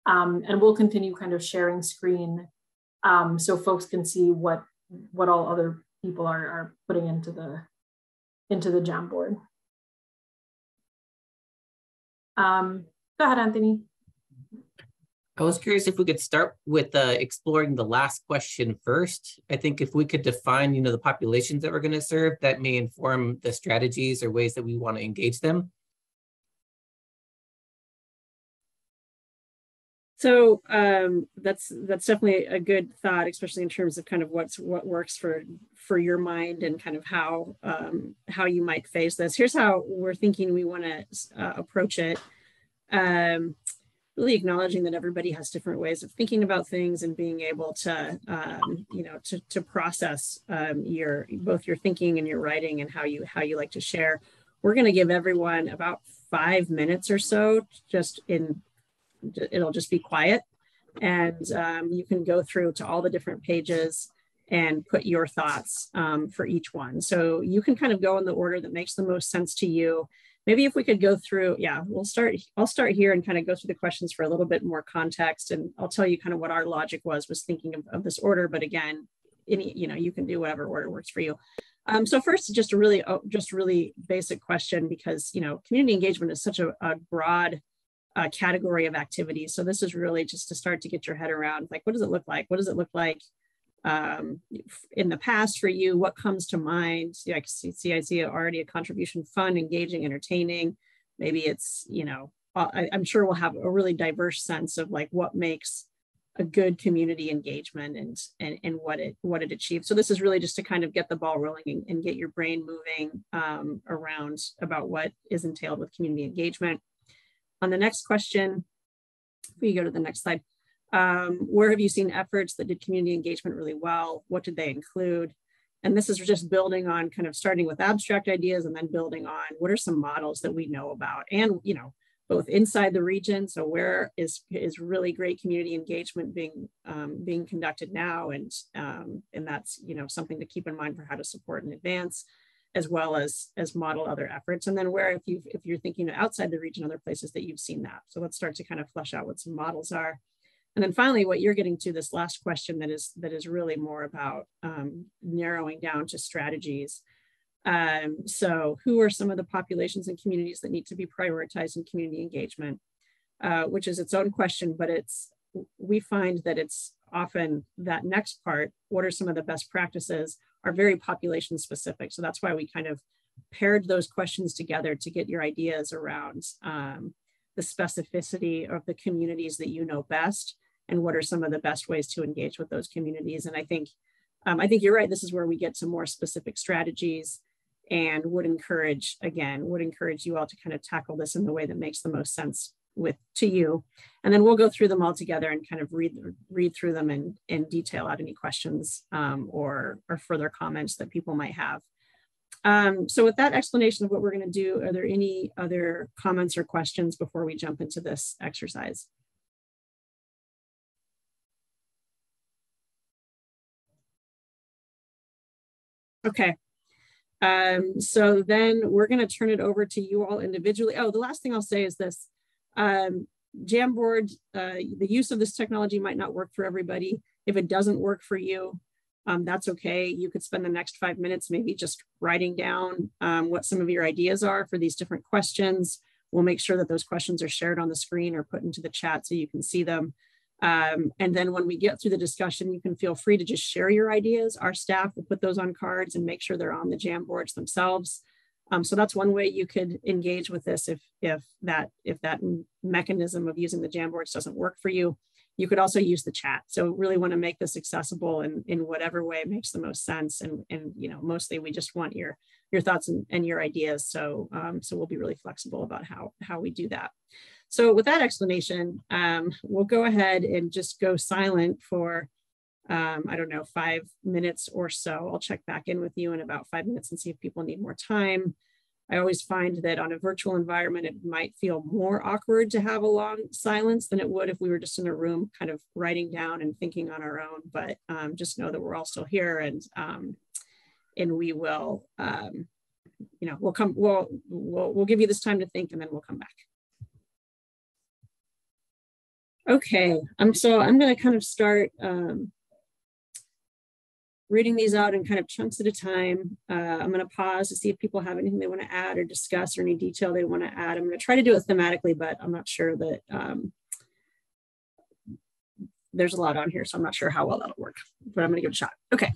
And we'll continue kind of sharing screen so folks can see what all other people are putting into the Jamboard. Go ahead, Anthony. I was curious if we could start with exploring the last question first. I think if we could define, the populations that we're going to serve, that may inform the strategies or ways that we want to engage them. So that's definitely a good thought, especially in terms of kind of what works for your mind and kind of how you might face this. Here's how we're thinking we want to approach it. Really acknowledging that everybody has different ways of thinking about things and being able to, to process both your thinking and your writing and how you like to share. We're going to give everyone about 5 minutes or so, it'll just be quiet, and you can go through to all the different pages and put your thoughts for each one. So you can kind of go in the order that makes the most sense to you. Maybe if we could go through, I'll start here and kind of go through the questions for a little bit more context, and I'll tell you kind of what our logic was thinking of this order. But again, you can do whatever order works for you. So first, just a really basic question, because community engagement is such a broad category of activities. So this is really just to start to get your head around, like, what does it look like? What does it look like in the past for you? What comes to mind? I see already a contribution, fun, engaging, entertaining. Maybe it's, I'm sure we'll have a really diverse sense of like what makes a good community engagement and what it achieves. So this is really just to kind of get the ball rolling and get your brain moving around about what is entailed with community engagement. On the next question, if we go to the next slide, where have you seen efforts that did community engagement really well? What did they include? And this is just building on kind of starting with abstract ideas and then building on what are some models that we know about, and both inside the region. So where is really great community engagement being conducted now, and that's something to keep in mind for how to support in advance, as well as model other efforts. And then where, if you're thinking outside the region, other places that you've seen that. So let's start to kind of flesh out what some models are. And then finally, what you're getting to, this last question that is really more about narrowing down to strategies. So who are some of the populations and communities that need to be prioritized in community engagement, which is its own question, but we find that it's often that next part, what are some of the best practices, are very population specific. So that's why we kind of paired those questions together to get your ideas around the specificity of the communities that you know best, and what are some of the best ways to engage with those communities. And I think you're right. This is where we get to more specific strategies, and would encourage you all to kind of tackle this in the way that makes the most sense to you. And then we'll go through them all together and kind of read through them and detail out any questions or further comments that people might have. So with that explanation of what we're going to do, are there any other comments or questions before we jump into this exercise? Okay. So then we're going to turn it over to you all individually. Oh, the last thing I'll say is this. Jamboard, the use of this technology might not work for everybody. If it doesn't work for you, that's okay. You could spend the next 5 minutes maybe just writing down what some of your ideas are for these different questions. We'll make sure that those questions are shared on the screen or put into the chat so you can see them. And then when we get through the discussion, you can feel free to just share your ideas. Our staff will put those on cards and make sure they're on the Jamboards themselves. So that's one way you could engage with this if that mechanism of using the Jamboards doesn't work for you. You could also use the chat. So really want to make this accessible in whatever way makes the most sense. And mostly we just want your thoughts and your ideas. So so we'll be really flexible about how we do that. So with that explanation, we'll go ahead and just go silent for, 5 minutes or so. I'll check back in with you in about 5 minutes and see if people need more time. I always find that on a virtual environment, it might feel more awkward to have a long silence than it would if we were just in a room kind of writing down and thinking on our own. But just know that we're all still here, and we will, we'll give you this time to think, and then we'll come back. Okay, so I'm going to kind of start reading these out in kind of chunks at a time. I'm going to pause to see if people have anything they want to add or discuss or any detail they want to add. I'm going to try to do it thematically, but I'm not sure that there's a lot on here, so I'm not sure how well that'll work, but I'm going to give it a shot. Okay.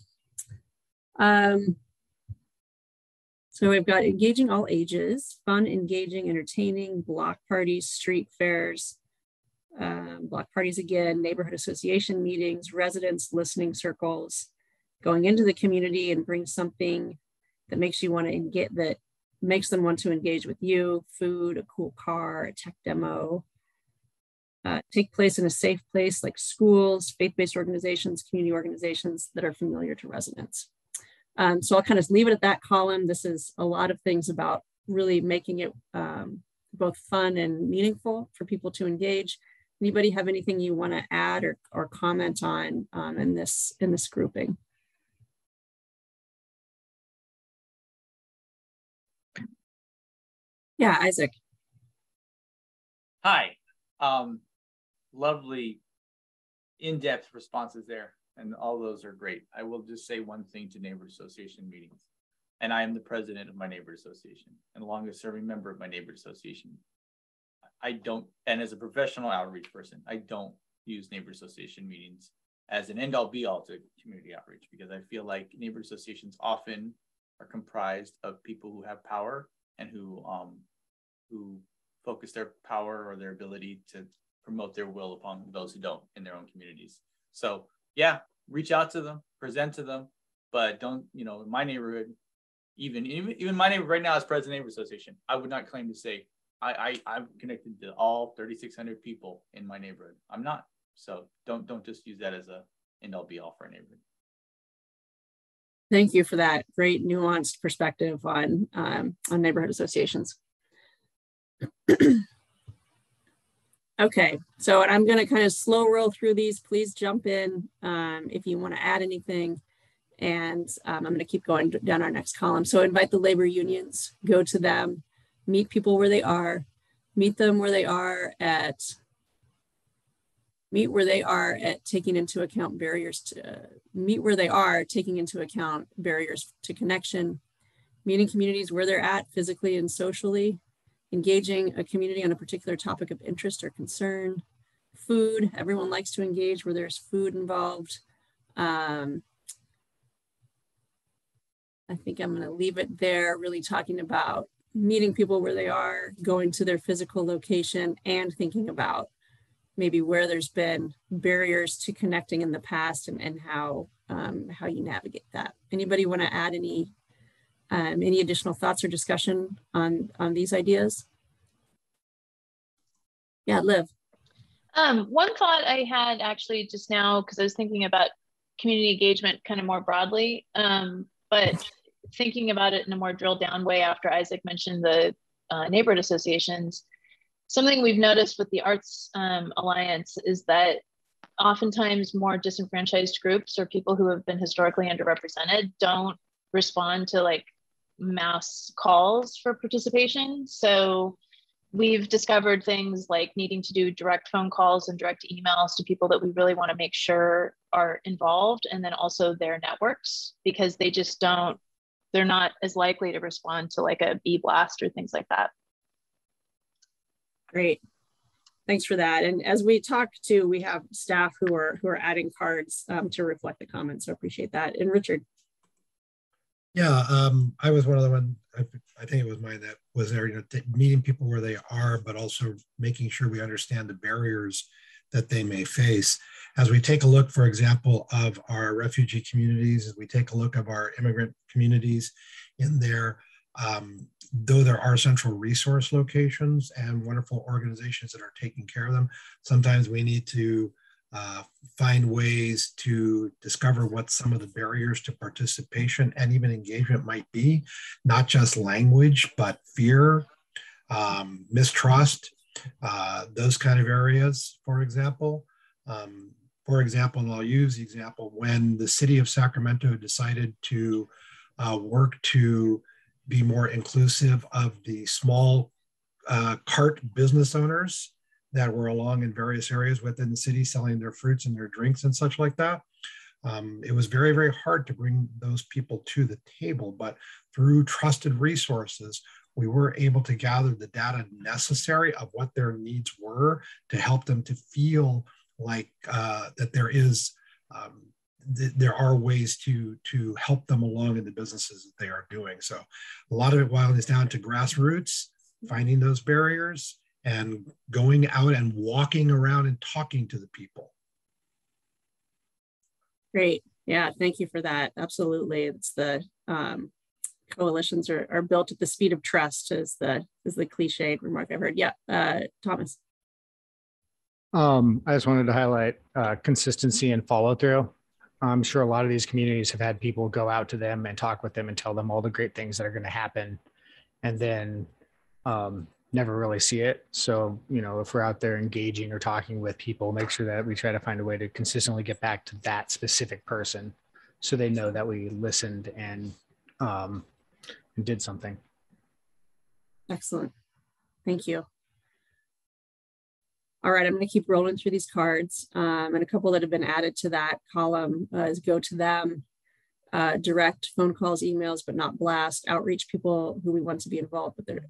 So we've got engaging all ages, fun, engaging, entertaining, block parties, street fairs, block parties again, neighborhood association meetings, residents listening circles, going into the community and bring something that makes you want to engage, that makes them want to engage with you, food, a cool car, a tech demo, take place in a safe place like schools, faith-based organizations, community organizations that are familiar to residents. So I'll kind of leave it at that column. This is a lot of things about really making it both fun and meaningful for people to engage. Anybody have anything you want to add or comment on in this grouping? Yeah, Isaac. Hi. Lovely in-depth responses there, and all those are great. I will just say one thing to neighborhood association meetings, and I am the president of my neighborhood association and longest serving member of my neighborhood association. I don't, and as a professional outreach person, I don't use neighborhood association meetings as an end-all be-all to community outreach, because I feel like neighborhood associations often are comprised of people who have power and who focus their power or their ability to promote their will upon those who don't in their own communities. So yeah, reach out to them, present to them, but don't, in my neighborhood, even my neighborhood right now as president of the neighborhood association, I would not claim to say I'm connected to all 3,600 people in my neighborhood. I'm not. So don't just use that as a end all be all for a neighborhood. Thank you for that great nuanced perspective on neighborhood associations. Okay, so I'm going to kind of slow roll through these. Please jump in if you want to add anything. And I'm going to keep going down our next column. So invite the labor unions, go to them, meet people where they are, meet them where they are at taking into account barriers to connection, meeting communities where they're at physically and socially, engaging a community on a particular topic of interest or concern, food, everyone likes to engage where there's food involved. I think I'm going to leave it there, really talking about meeting people where they are, going to their physical location, and thinking about maybe where there's been barriers to connecting in the past and how you navigate that. Anybody want to add any additional thoughts or discussion on these ideas? Yeah, Liv. One thought I had actually just now, because I was thinking about community engagement kind of more broadly, but thinking about it in a more drilled down way after Isaac mentioned the neighborhood associations, something we've noticed with the Arts Alliance is that oftentimes more disenfranchised groups or people who have been historically underrepresented don't respond to like mass calls for participation. So we've discovered things like needing to do direct phone calls and direct emails to people that we really want to make sure are involved, and then also their networks, because they just they're not as likely to respond to like a e-blast or things like that. Great. Thanks for that. And as we talk to, we have staff who are adding cards to reflect the comments. So appreciate that. And Richard. Yeah, I was one of the ones, I think it was mine that was there, meeting people where they are, but also making sure we understand the barriers that they may face. As we take a look, for example, of our refugee communities, as we take a look of our immigrant communities in there, though there are central resource locations and wonderful organizations that are taking care of them, sometimes we need to find ways to discover what some of the barriers to participation and even engagement might be, not just language, but fear, mistrust, those kind of areas, for example. And I'll use the example when the city of Sacramento decided to work to be more inclusive of the small cart business owners that were along in various areas within the city selling their fruits and their drinks and such like that. It was very, very hard to bring those people to the table, but through trusted resources, we were able to gather the data necessary of what their needs were to help them to feel like that there are ways to help them along in the businesses that they are doing. So a lot of it boils down to grassroots, finding those barriers and going out and walking around and talking to the people. Great. Yeah, thank you for that. Absolutely. It's the coalitions are built at the speed of trust is the cliched remark I've heard. Yeah, Thomas. I just wanted to highlight consistency and follow through. I'm sure a lot of these communities have had people go out to them and talk with them and tell them all the great things that are going to happen, and then never really see it. So, you know, if we're out there engaging or talking with people, make sure that we try to find a way to consistently get back to that specific person so they know that we listened and did something. Excellent. Thank you. All right, I'm going to keep rolling through these cards. And a couple that have been added to that column is go to them, direct phone calls, emails, but not blast, outreach, people who we want to be involved with their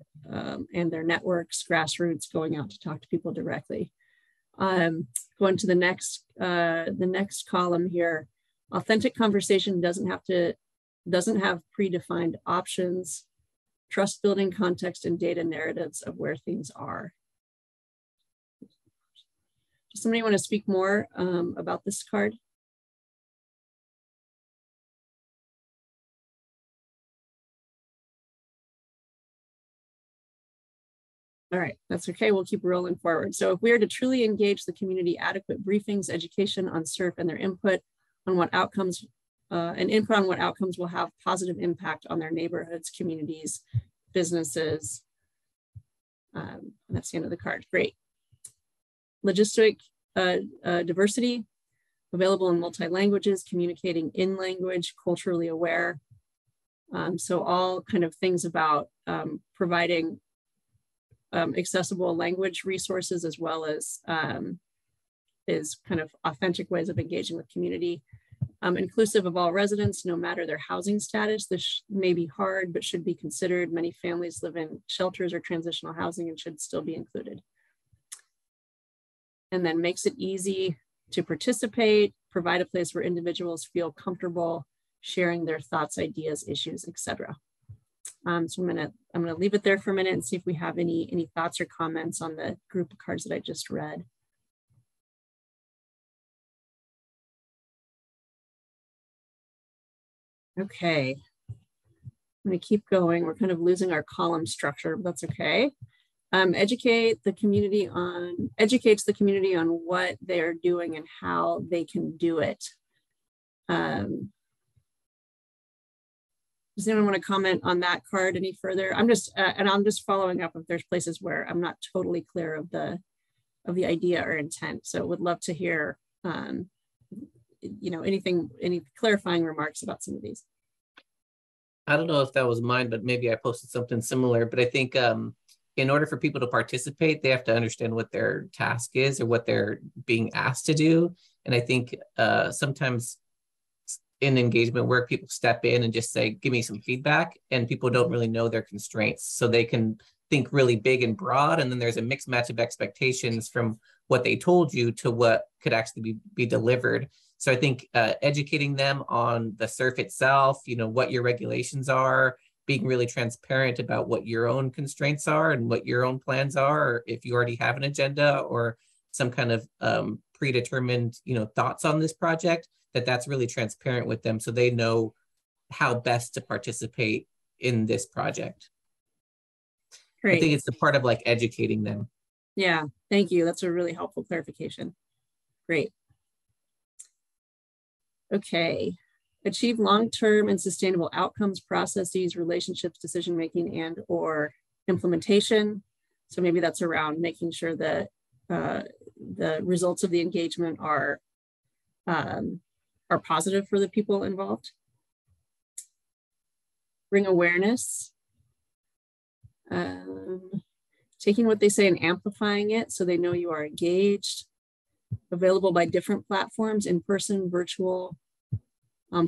and their networks, grassroots, going out to talk to people directly. Going to the next column here, authentic conversation doesn't have predefined options, trust building context and data narratives of where things are. Does somebody want to speak more about this card? All right, that's okay. We'll keep rolling forward. So if we are to truly engage the community, adequate briefings, education on CERF and their input on what outcomes will have positive impact on their neighborhoods, communities, businesses. That's the end of the card. Great. Logistic diversity, available in multi-languages, communicating in language, culturally aware. So all kind of things about providing accessible language resources, as well as is kind of authentic ways of engaging with community. Inclusive of all residents, no matter their housing status. This may be hard, but should be considered. Many families live in shelters or transitional housing and should still be included. And then makes it easy to participate, provide a place where individuals feel comfortable sharing their thoughts, ideas, issues, etc. So I'm gonna leave it there for a minute and see if we have any thoughts or comments on the group of cards that I just read. Okay, I'm gonna keep going. We're kind of losing our column structure, but that's okay. Educates the community on what they're doing and how they can do it. Does anyone want to comment on that card any further? I'm just following up if there's places where I'm not totally clear of the idea or intent. So would love to hear you know, any clarifying remarks about some of these. I don't know if that was mine, but maybe I posted something similar. But I think in order for people to participate, they have to understand what their task is or what they're being asked to do. And I think sometimes in engagement work, people step in and just say, give me some feedback, and people don't really know their constraints. So they can think really big and broad, and then there's a mixed match of expectations from what they told you to what could actually be delivered. So I think educating them on the CERF itself, you know, what your regulations are, being really transparent about what your own constraints are and what your own plans are, or if you already have an agenda or some kind of predetermined, you know, thoughts on this project, that's really transparent with them so they know how best to participate in this project. Great. I think it's the part of like educating them. Yeah, thank you. That's a really helpful clarification. Great. Okay. Achieve long-term and sustainable outcomes, processes, relationships, decision-making, and or implementation. So maybe that's around making sure that the results of the engagement are positive for the people involved. Bring awareness. Taking what they say and amplifying it so they know you are engaged. Available by different platforms, in person, virtual,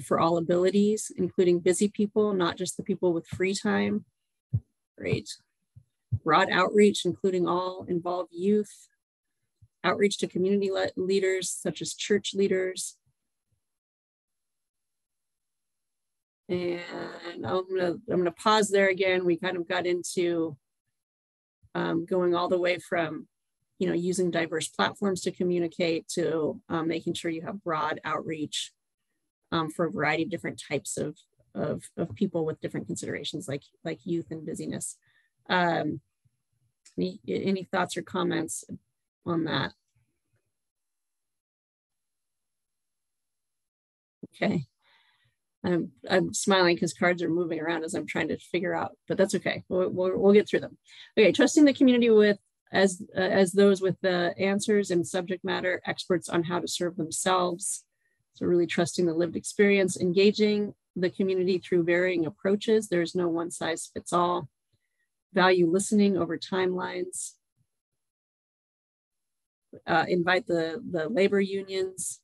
for all abilities, including busy people, not just the people with free time. Great. Broad outreach, including all involved youth. Outreach to community leaders, such as church leaders. And I'm gonna pause there again. We kind of got into going all the way from, you know, using diverse platforms to communicate to making sure you have broad outreach for a variety of different types of people with different considerations like youth and busyness. Any thoughts or comments on that? Okay. I'm smiling because cards are moving around as I'm trying to figure out, but that's okay. We'll get through them. Okay, trusting the community with as those with the answers and subject matter experts on how to serve themselves. So really trusting the lived experience, engaging the community through varying approaches. There's no one size fits all. Value listening over timelines. Invite the labor unions.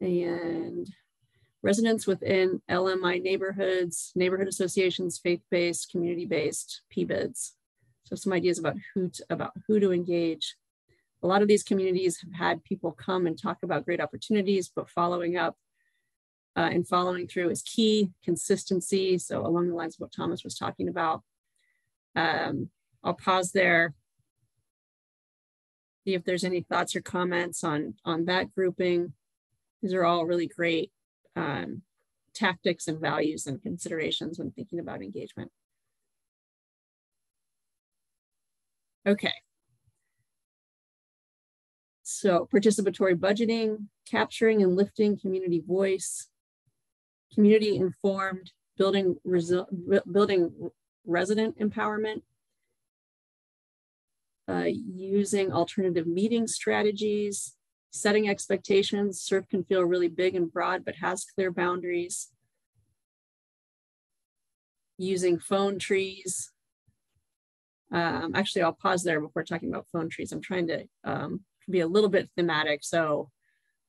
And residents within LMI neighborhoods, neighborhood associations, faith-based, community-based, PBIDs. So some ideas about who to engage. A lot of these communities have had people come and talk about great opportunities, but following up and following through is key. Consistency, so along the lines of what Thomas was talking about. I'll pause there. See if there's any thoughts or comments on that grouping. These are all really great tactics and values and considerations when thinking about engagement. Okay. So participatory budgeting, capturing and lifting community voice, community informed, building resident empowerment, using alternative meeting strategies, setting expectations. CERF can feel really big and broad, but has clear boundaries. Using phone trees. Actually, I'll pause there before talking about phone trees. I'm trying to be a little bit thematic. So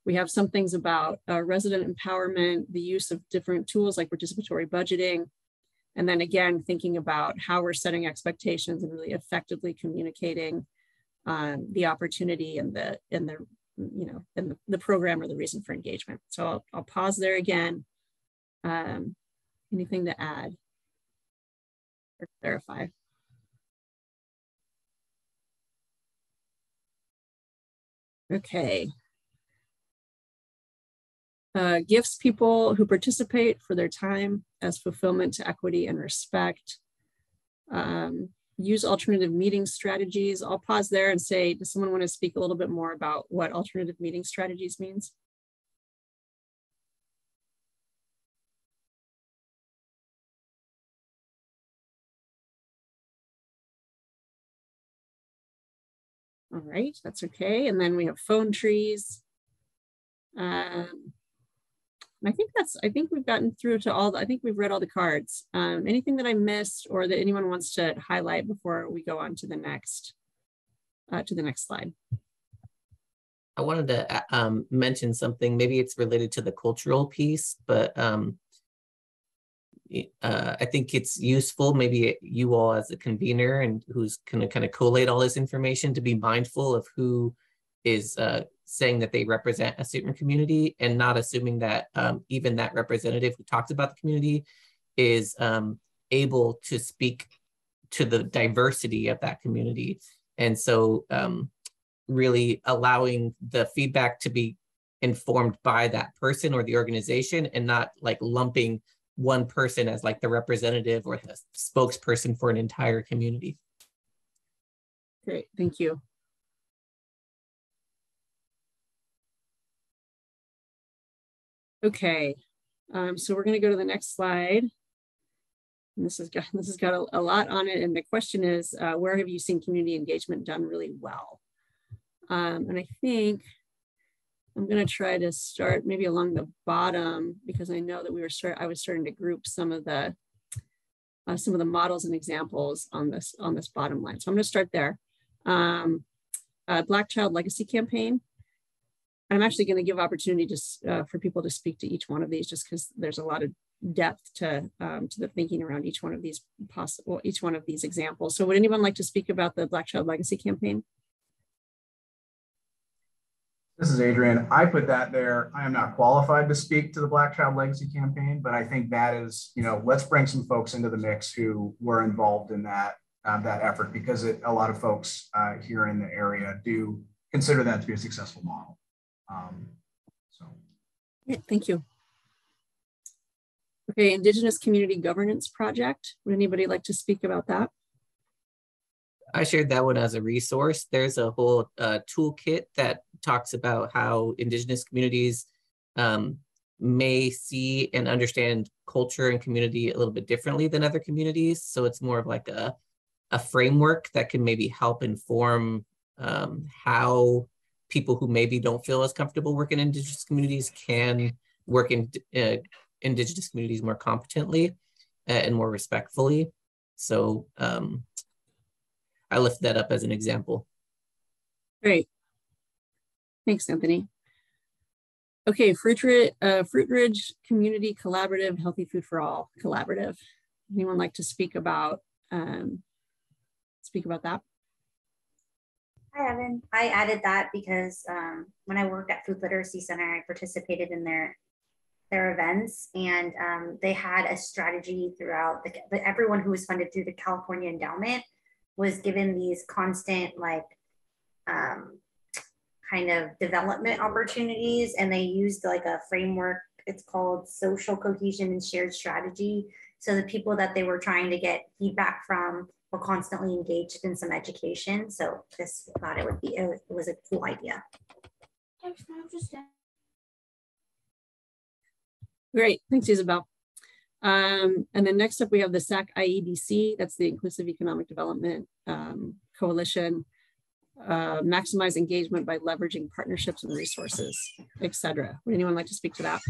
we have some things about resident empowerment, the use of different tools like participatory budgeting, and then again, thinking about how we're setting expectations and really effectively communicating the opportunity and the program or the reason for engagement. So I'll pause there again. Anything to add or clarify? Okay. Gifts people who participate for their time as fulfillment to equity and respect. Use alternative meeting strategies. I'll pause there and say, does someone want to speak a little bit more about what alternative meeting strategies means? All right, that's okay. And then we have phone trees. I think we've gotten through to all, I think we've read all the cards. Anything that I missed or that anyone wants to highlight before we go on to the next slide? I wanted to mention something, maybe it's related to the cultural piece, but I think it's useful, maybe you all as a convener and who's gonna kind of collate all this information, to be mindful of who is saying that they represent a certain community, and not assuming that even that representative who talks about the community is able to speak to the diversity of that community. And so really allowing the feedback to be informed by that person or the organization, and not like lumping one person as like the representative or the spokesperson for an entire community. Great, thank you. Okay, so we're going to go to the next slide. And this has got a lot on it, and the question is, where have you seen community engagement done really well? And I think I'm going to try to start maybe along the bottom, because I know that I was starting to group some of the models and examples on this bottom line. So I'm going to start there. Black Child Legacy Campaign. I'm actually going to give opportunity just for people to speak to each one of these, just because there's a lot of depth to the thinking around each one of these examples. So would anyone like to speak about the Black Child Legacy campaign? This is Adrian. I put that there. I am not qualified to speak to the Black Child Legacy campaign, but I think that is, let's bring some folks into the mix who were involved in that effort, because a lot of folks here in the area do consider that to be a successful model. Yeah, thank you. Okay, Indigenous Community Governance Project. Would anybody like to speak about that? I shared that one as a resource. There's a whole toolkit that talks about how Indigenous communities may see and understand culture and community a little bit differently than other communities. So it's more of like a framework that can maybe help inform how people who maybe don't feel as comfortable working in Indigenous communities can work in Indigenous communities more competently and more respectfully. So I lift that up as an example. Great. Thanks, Anthony. Okay, Fruit Ridge Community Collaborative, Healthy Food for All Collaborative. Anyone like to speak about that? Hi, Evan. I added that because when I worked at Food Literacy Center, I participated in their events, and they had a strategy throughout everyone who was funded through the California Endowment was given these constant kind of development opportunities, and they used like a framework. It's called social cohesion and shared strategy. So the people that they were trying to get feedback from were constantly engaged in some education. So just thought it was a cool idea. Great, thanks, Isabel. And then next up, we have the SAC IEDC, that's the Inclusive Economic Development Coalition, maximize engagement by leveraging partnerships and resources, etc. Would anyone like to speak to that?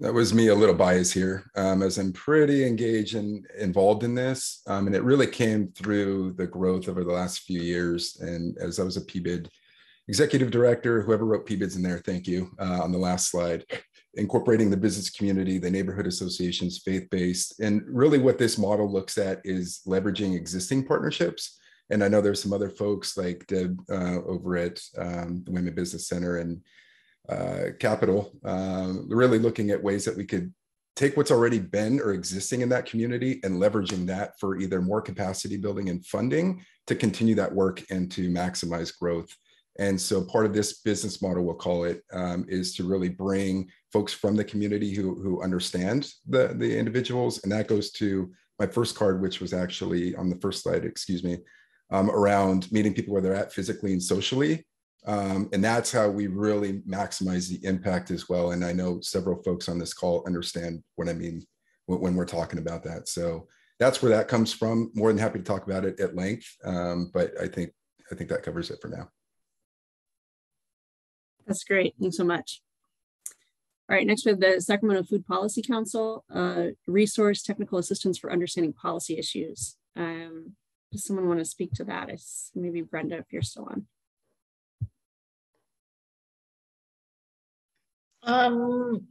That was me, a little biased here, as I'm pretty engaged and involved in this. And it really came through the growth over the last few years. And as I was a PBID executive director, whoever wrote PBIDs in there, thank you, on the last slide, incorporating the business community, the neighborhood associations, faith-based. And really what this model looks at is leveraging existing partnerships. And I know there's some other folks like Deb over at the Women Business Center and Capital, really looking at ways that we could take what's already been or existing in that community and leveraging that for either more capacity building and funding to continue that work and to maximize growth. And so part of this business model, we'll call it, is to really bring folks from the community who understand the individuals. And that goes to my first card, which was actually on the first slide, excuse me, around meeting people where they're at physically and socially. And that's how we really maximize the impact as well. And I know several folks on this call understand what I mean when we're talking about that. So that's where that comes from. More than happy to talk about it at length, but I think that covers it for now. That's great. Thanks so much. All right, next we have the Sacramento Food Policy Council, resource technical assistance for understanding policy issues. Does someone want to speak to that? It's maybe Brenda, if you're still on.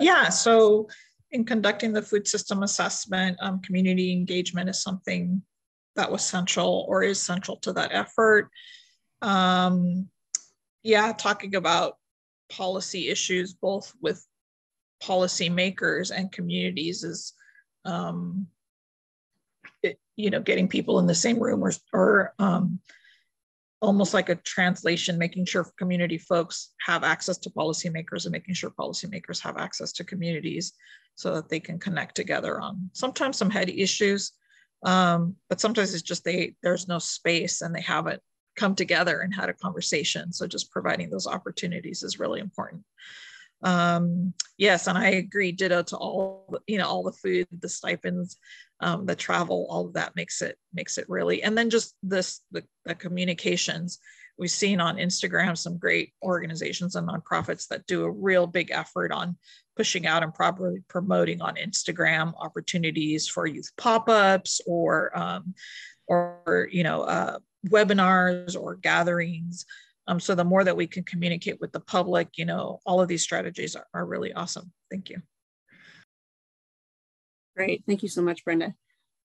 Yeah, so in conducting the food system assessment, community engagement is something that was central or is central to that effort. Yeah, talking about policy issues, both with policymakers and communities is, getting people in the same room or almost like a translation, making sure community folks have access to policymakers and making sure policymakers have access to communities so that they can connect together on sometimes some heady issues, but sometimes it's just there's no space and they haven't come together and had a conversation. So just providing those opportunities is really important. Yes, and I agree, ditto to all the food, the stipends, the travel, all of that makes it really, and then just the communications. We've seen on Instagram some great organizations and nonprofits that do a real big effort on pushing out and properly promoting on Instagram opportunities for youth pop-ups or webinars or gatherings So the more that we can communicate with the public, you know, all of these strategies are really awesome. Thank you. Great. Thank you so much, Brenda.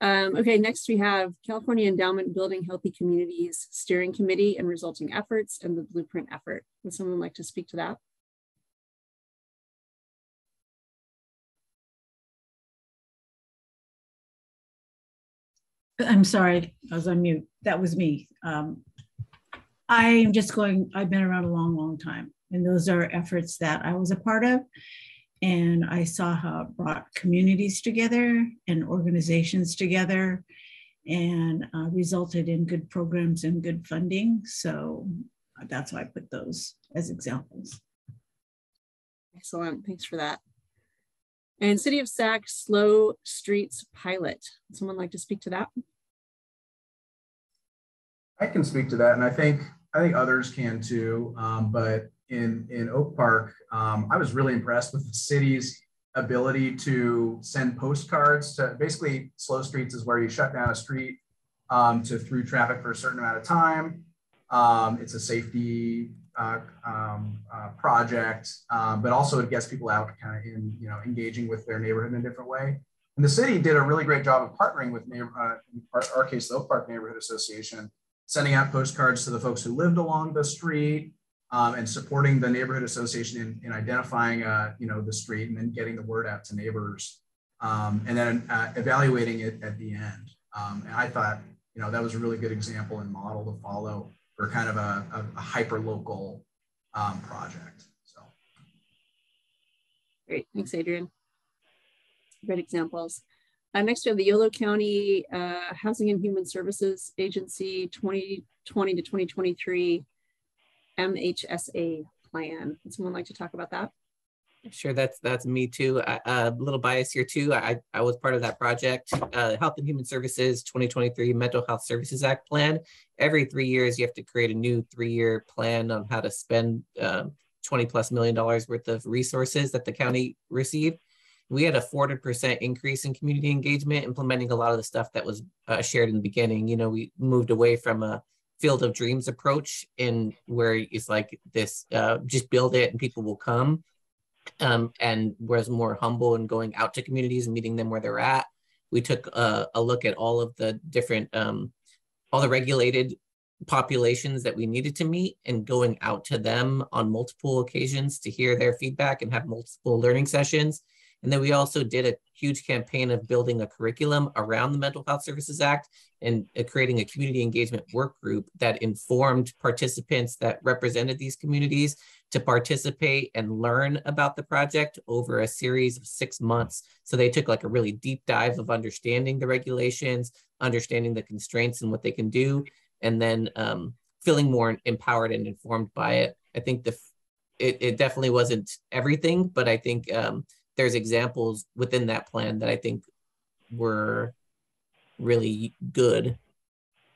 Okay, next we have California Endowment Building Healthy Communities Steering Committee and resulting efforts and the blueprint effort. Would someone like to speak to that? I'm sorry, I was on mute. That was me. I've been around a long, long time. And those are efforts that I was a part of. And I saw how it brought communities together and organizations together and resulted in good programs and good funding. So that's why I put those as examples. Excellent, thanks for that. And City of Sac Slow Streets Pilot. Would someone like to speak to that? I can speak to that, and I think others can too. But in Oak Park, I was really impressed with the city's ability to send postcards to basically slow streets is where you shut down a street to through traffic for a certain amount of time. It's a safety project, but also it gets people out kind of in, you know, engaging with their neighborhood in a different way. And the city did a really great job of partnering with in our case, the Oak Park Neighborhood Association, sending out postcards to the folks who lived along the street and supporting the neighborhood association in identifying, you know, the street and then getting the word out to neighbors and then evaluating it at the end. And I thought, you know, that was a really good example and model to follow for kind of a hyper-local project. So. Great, thanks, Adrian. Great examples. Next, we have the Yolo County Housing and Human Services Agency 2020 to 2023 MHSA plan. Would someone like to talk about that? Sure, that's me too. A little bias here too. I was part of that project, Health and Human Services 2023 Mental Health Services Act plan. Every 3 years, you have to create a new 3-year plan on how to spend $20+ million worth of resources that the county received. We had a 40% increase in community engagement, implementing a lot of the stuff that was shared in the beginning. You know, we moved away from a field of dreams approach in where it's like this, just build it and people will come. And was more humble and going out to communities and meeting them where they're at. We took a look at all of the different, all the regulated populations that we needed to meet and going out to them on multiple occasions to hear their feedback and have multiple learning sessions. And then we also did a huge campaign of building a curriculum around the Mental Health Services Act and creating a community engagement work group that informed participants that represented these communities to participate and learn about the project over a series of 6 months. So they took like a really deep dive of understanding the regulations, understanding the constraints and what they can do, and then feeling more empowered and informed by it. I think it definitely wasn't everything, but I think there's examples within that plan that I think were really good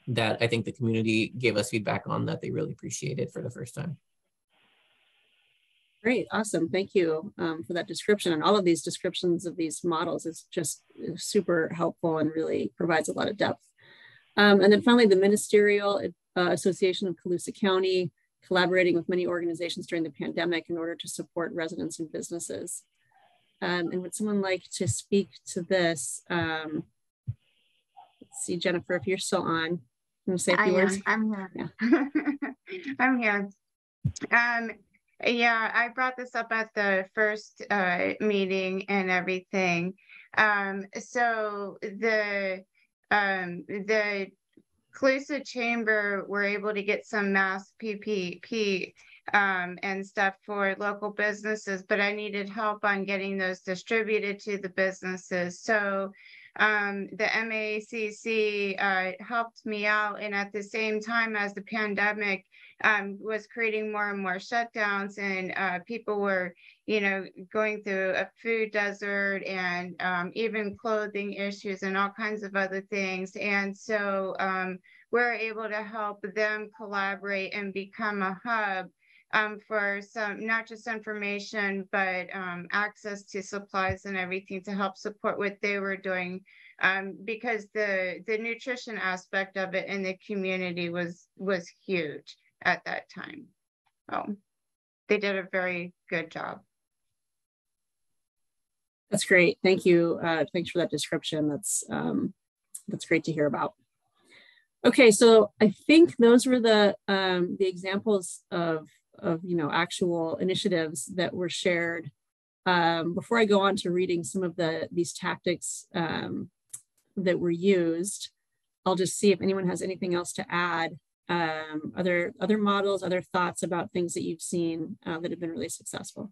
that I think the community gave us feedback on that they really appreciated for the first time. Great, awesome. Thank you for that description. And all of these descriptions of these models is just super helpful and really provides a lot of depth. And then finally, the Ministerial Association of Colusa County, collaborating with many organizations during the pandemic in order to support residents and businesses. And would someone like to speak to this? Let's see, Jennifer, if you're still on, I'm gonna say a few words. I'm here. Yeah. I'm here. Yeah, I brought this up at the first meeting and everything. So the Colusa Chamber were able to get some mass PPP and stuff for local businesses, but I needed help on getting those distributed to the businesses. So the MACC helped me out, and at the same time as the pandemic was creating more and more shutdowns, and people were, you know, going through a food desert and even clothing issues and all kinds of other things. And so we're able to help them collaborate and become a hub for some, not just information, but access to supplies and everything to help support what they were doing, because the nutrition aspect of it in the community was huge. at that time. Oh, they did a very good job. That's great. Thank you. Thanks for that description. That's great to hear about. Okay, so I think those were the examples of actual initiatives that were shared. Before I go on to reading some of these tactics that were used, I'll just see if anyone has anything else to add. Other models, other thoughts about things that you've seen that have been really successful.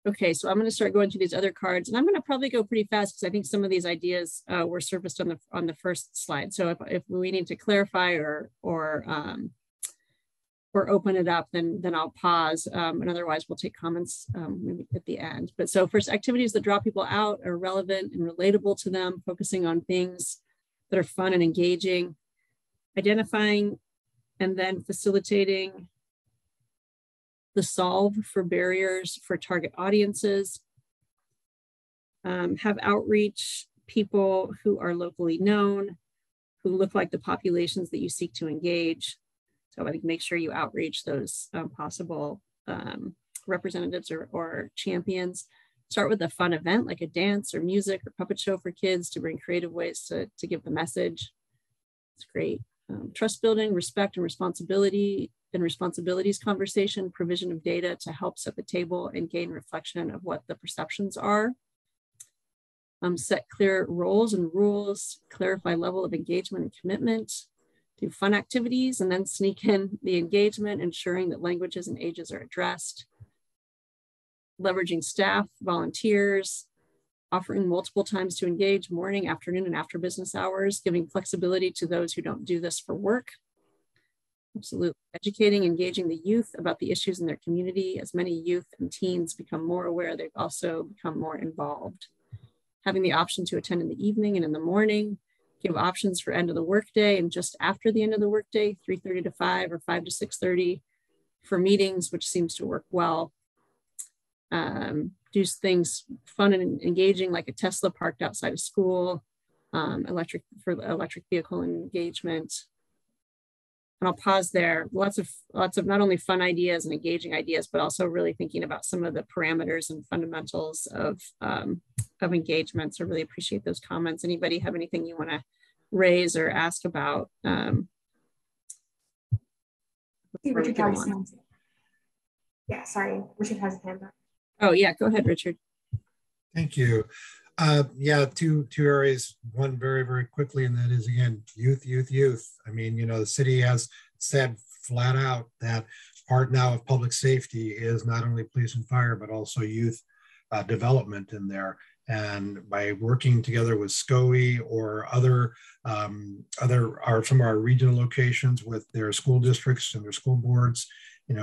Okay, so I'm going to start going through these other cards, and I'm going to probably go pretty fast because I think some of these ideas were surfaced on the first slide. So if we need to clarify or open it up, then I'll pause, and otherwise we'll take comments maybe at the end. But so first, activities that draw people out are relevant and relatable to them, focusing on things that are fun and engaging, identifying and then facilitating the solve for barriers for target audiences, have outreach people who are locally known, who look like the populations that you seek to engage. So I think make sure you outreach those possible representatives or champions. Start with a fun event like a dance or music or puppet show for kids to bring creative ways to give the message. It's great. Trust building, respect and responsibilities conversation, provision of data to help set the table and gain reflection of what the perceptions are. Set clear roles and rules, clarify level of engagement and commitment, do fun activities, and then sneak in the engagement, ensuring that languages and ages are addressed. Leveraging staff, volunteers, offering multiple times to engage, morning, afternoon, and after business hours, giving flexibility to those who don't do this for work. Absolutely. Educating, engaging the youth about the issues in their community. As many youth and teens become more aware, they've also become more involved. Having the option to attend in the evening and in the morning. Give options for end of the workday and just after the end of the workday, 3:30 to 5 or 5 to 6:30 for meetings, which seems to work well. Do things fun and engaging like a Tesla parked outside of school, electric vehicle engagement. And I'll pause there. Lots of not only fun ideas and engaging ideas, but also really thinking about some of the parameters and fundamentals of engagement. So really appreciate those comments. Anybody have anything you want to raise or ask about? Richard has his hand. Yeah, sorry, Richard has his hand up. Oh yeah, go ahead, Richard. Thank you. Yeah, two areas. One very, very quickly, and that is again, youth. I mean, the city has said flat out that part now of public safety is not only police and fire, but also youth development in there. And by working together with SCOE or some of our regional locations with their school districts and their school boards,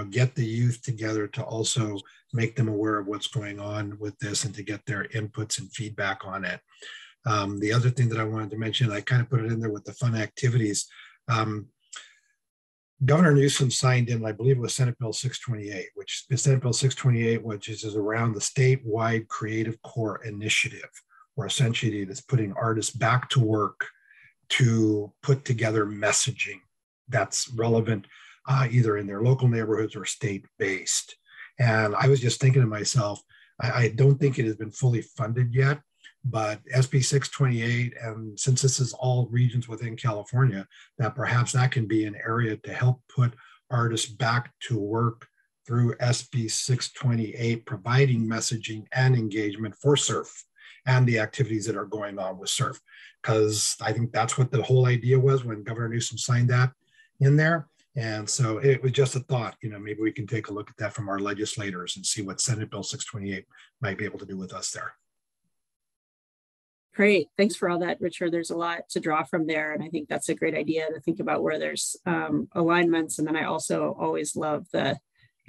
get the youth together to also make them aware of what's going on with this and to get their inputs and feedback on it. The other thing that I wanted to mention, I kind of put it in there with the fun activities. Governor Newsom signed in, I believe it was Senate Bill 628, which is Senate Bill 628, which is around the statewide Creative Core Initiative, where essentially it is putting artists back to work to put together messaging that's relevant either in their local neighborhoods or state-based. And I was just thinking to myself, I don't think it has been fully funded yet, but SB 628, and since this is all regions within California, that perhaps that can be an area to help put artists back to work through SB 628, providing messaging and engagement for CERF and the activities that are going on with CERF. Because I think that's what the whole idea was when Governor Newsom signed that in there. And so it was just a thought, maybe we can take a look at that from our legislators and see what Senate Bill 628 might be able to do with us there. Great. Thanks for all that, Richard. There's a lot to draw from there. And I think that's a great idea to think about where there's alignments. And then I also always love the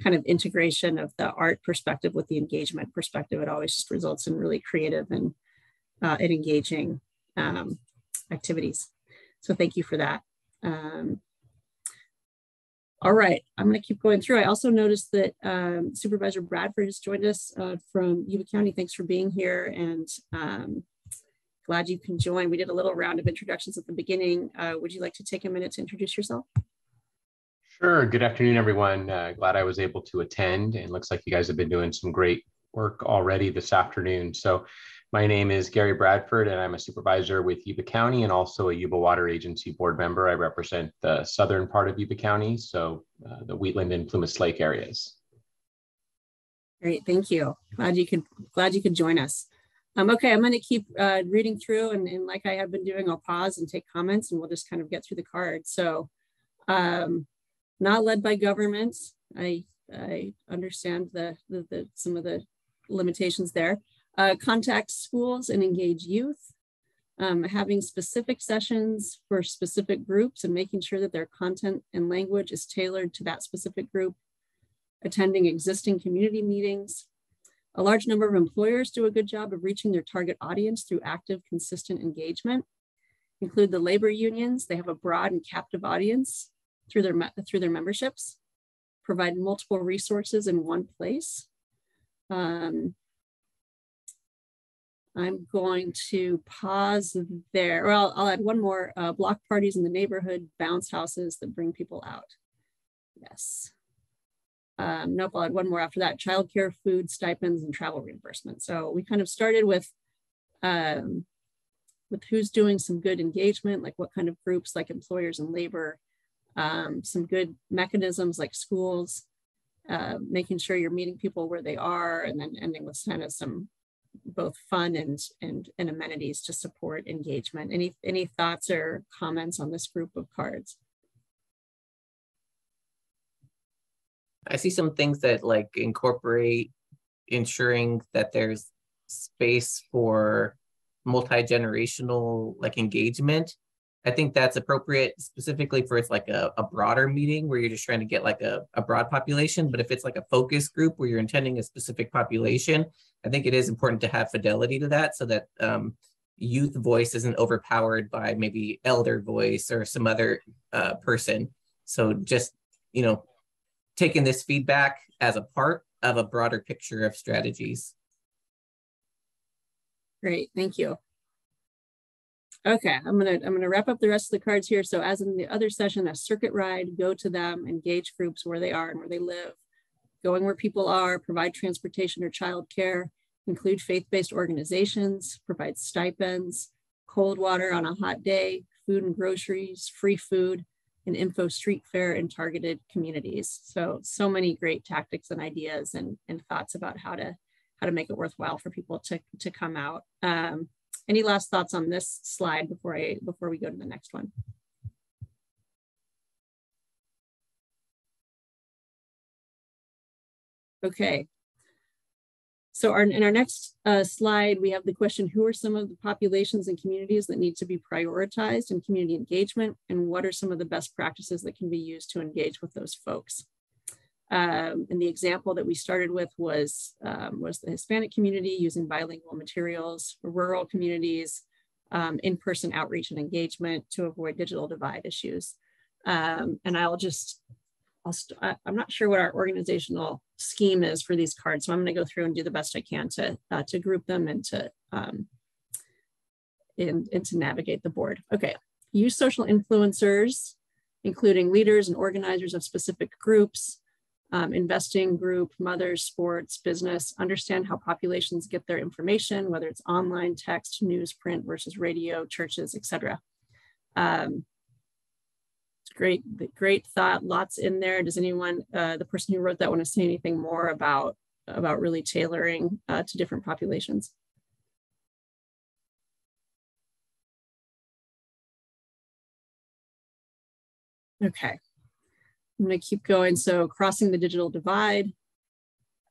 kind of integration of the art perspective with the engagement perspective. It always just results in really creative and engaging activities. So thank you for that. All right, I'm going to keep going through. I also noticed that Supervisor Bradford has joined us from Yuba County. Thanks for being here. And Glad you can join. We did a little round of introductions at the beginning. Would you like to take a minute to introduce yourself? Sure. Good afternoon, everyone. Glad I was able to attend, and looks like you guys have been doing some great work already this afternoon. So my name is Gary Bradford, and I'm a supervisor with Yuba County and also a Yuba Water Agency board member. I represent the southern part of Yuba County, so the Wheatland and Plumas Lake areas. Great, thank you. Glad you could join us. Okay, I'm going to keep reading through, and like I have been doing, I'll pause and take comments, and we'll just kind of get through the cards. So, not led by government. I understand some of the limitations there. Contact schools and engage youth. Having specific sessions for specific groups and making sure that their content and language is tailored to that specific group. Attending existing community meetings. A large number of employers do a good job of reaching their target audience through active, consistent engagement. Include the labor unions. They have a broad and captive audience through their memberships. Provide multiple resources in one place. I'm going to pause there. Well, I'll add one more. Block parties in the neighborhood, bounce houses that bring people out. Yes. Nope, I'll add one more after that. Childcare, food, stipends, and travel reimbursement. So we kind of started with who's doing some good engagement, like what kind of groups, like employers and labor, some good mechanisms like schools, making sure you're meeting people where they are, and then ending with kind of some both fun and amenities to support engagement. Any thoughts or comments on this group of cards? I see some things that like incorporate ensuring that there's space for multi-generational like engagement. I think that's appropriate specifically for it's like a broader meeting where you're just trying to get like a broad population. But if it's like a focus group where you're intending a specific population, I think it is important to have fidelity to that so that youth voice isn't overpowered by maybe elder voice or some other person. So just, you know, taking this feedback as a part of a broader picture of strategies. Great, thank you. Okay, I'm gonna wrap up the rest of the cards here. So as in the other session, a circuit ride, go to them, engage groups where they are and where they live, going where people are, provide transportation or childcare, include faith-based organizations, provide stipends, cold water on a hot day, food and groceries, free food, and info street fair in targeted communities. So many great tactics and ideas and thoughts about how to make it worthwhile for people to come out. Any last thoughts on this slide before we go to the next one? Okay. So in our next slide, we have the question, who are some of the populations and communities that need to be prioritized in community engagement, and what are some of the best practices that can be used to engage with those folks? And the example that we started with was the Hispanic community using bilingual materials, rural communities, in-person outreach and engagement to avoid digital divide issues. And I'm not sure what our organizational scheme is for these cards, so I'm going to go through and do the best I can to group them and to navigate the board. Okay, use social influencers, including leaders and organizers of specific groups, investing group, mothers, sports, business, understand how populations get their information, whether it's online, text, news, print versus radio, churches, etc. Great thought, lots in there. Does anyone, the person who wrote that, want to say anything more about really tailoring to different populations? Okay, I'm going to keep going. So crossing the digital divide,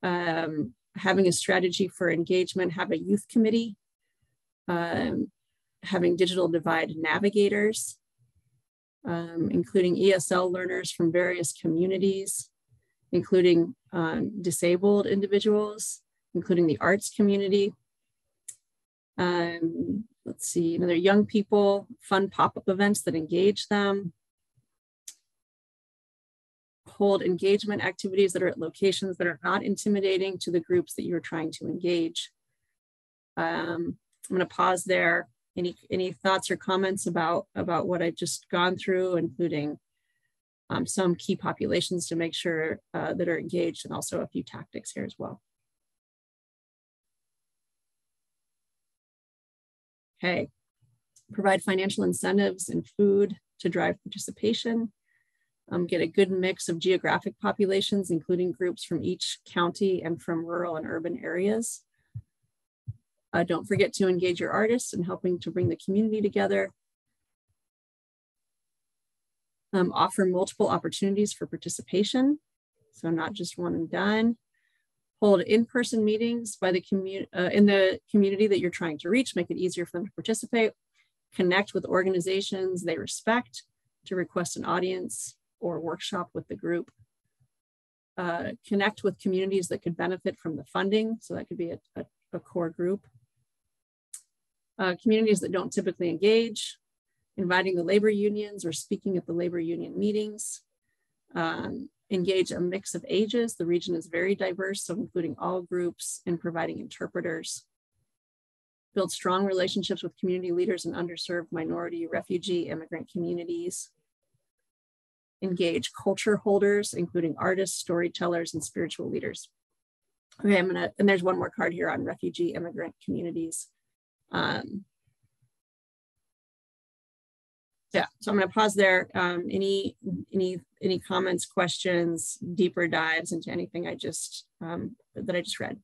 having a strategy for engagement, have a youth committee, having digital divide navigators, including ESL learners from various communities, including disabled individuals, including the arts community. Let's see, another young people, fun pop-up events that engage them. Hold engagement activities that are at locations that are not intimidating to the groups that you're trying to engage. I'm going to pause there. Any thoughts or comments about what I've just gone through, including some key populations to make sure that are engaged, and also a few tactics here as well. Okay, provide financial incentives and food to drive participation. Get a good mix of geographic populations, including groups from each county and from rural and urban areas. Don't forget to engage your artists in helping to bring the community together. Offer multiple opportunities for participation, so not just one and done. Hold in-person meetings by the in the community that you're trying to reach, make it easier for them to participate. Connect with organizations they respect to request an audience or workshop with the group. Connect with communities that could benefit from the funding, so that could be a core group. Communities that don't typically engage, inviting the labor unions or speaking at the labor union meetings. Engage a mix of ages. The region is very diverse, so including all groups and providing interpreters. Build strong relationships with community leaders in underserved minority, refugee, immigrant communities. Engage culture holders, including artists, storytellers, and spiritual leaders. Okay, and there's one more card here on refugee, immigrant communities. Yeah, so I'm going to pause there. Any comments, questions, deeper dives into anything I just that I just read?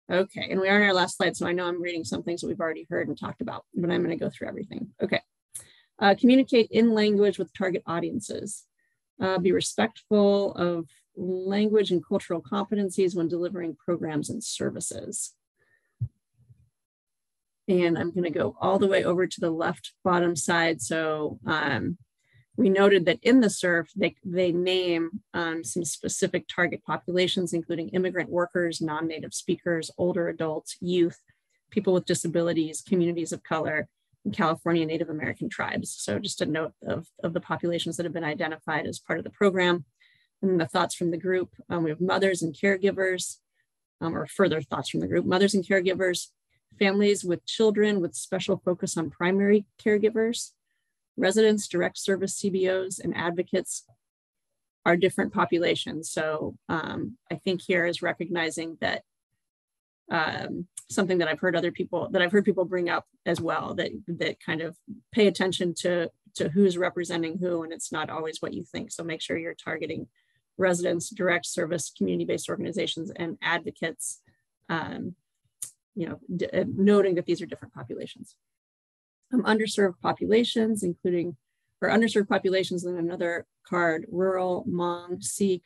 Okay, and we are on our last slide, so I know I'm reading some things that we've already heard and talked about, but I'm going to go through everything. Okay, communicate in language with target audiences. Be respectful of language and cultural competencies when delivering programs and services. And I'm going to go all the way over to the left bottom side. So we noted that in the CERF, they name some specific target populations, including immigrant workers, non-native speakers, older adults, youth, people with disabilities, communities of color, and California Native American tribes. So just a note of the populations that have been identified as part of the program. And the thoughts from the group, we have mothers and caregivers, or further thoughts from the group, mothers and caregivers, families with children with special focus on primary caregivers, residents, direct service CBOs, and advocates are different populations. So I think here is recognizing that something that I've heard people bring up as well, that kind of pay attention to who's representing who, and it's not always what you think. So make sure you're targeting residents, direct service, community-based organizations, and advocates, noting that these are different populations. Underserved populations, including, or underserved populations in another card, rural, Hmong, Sikh,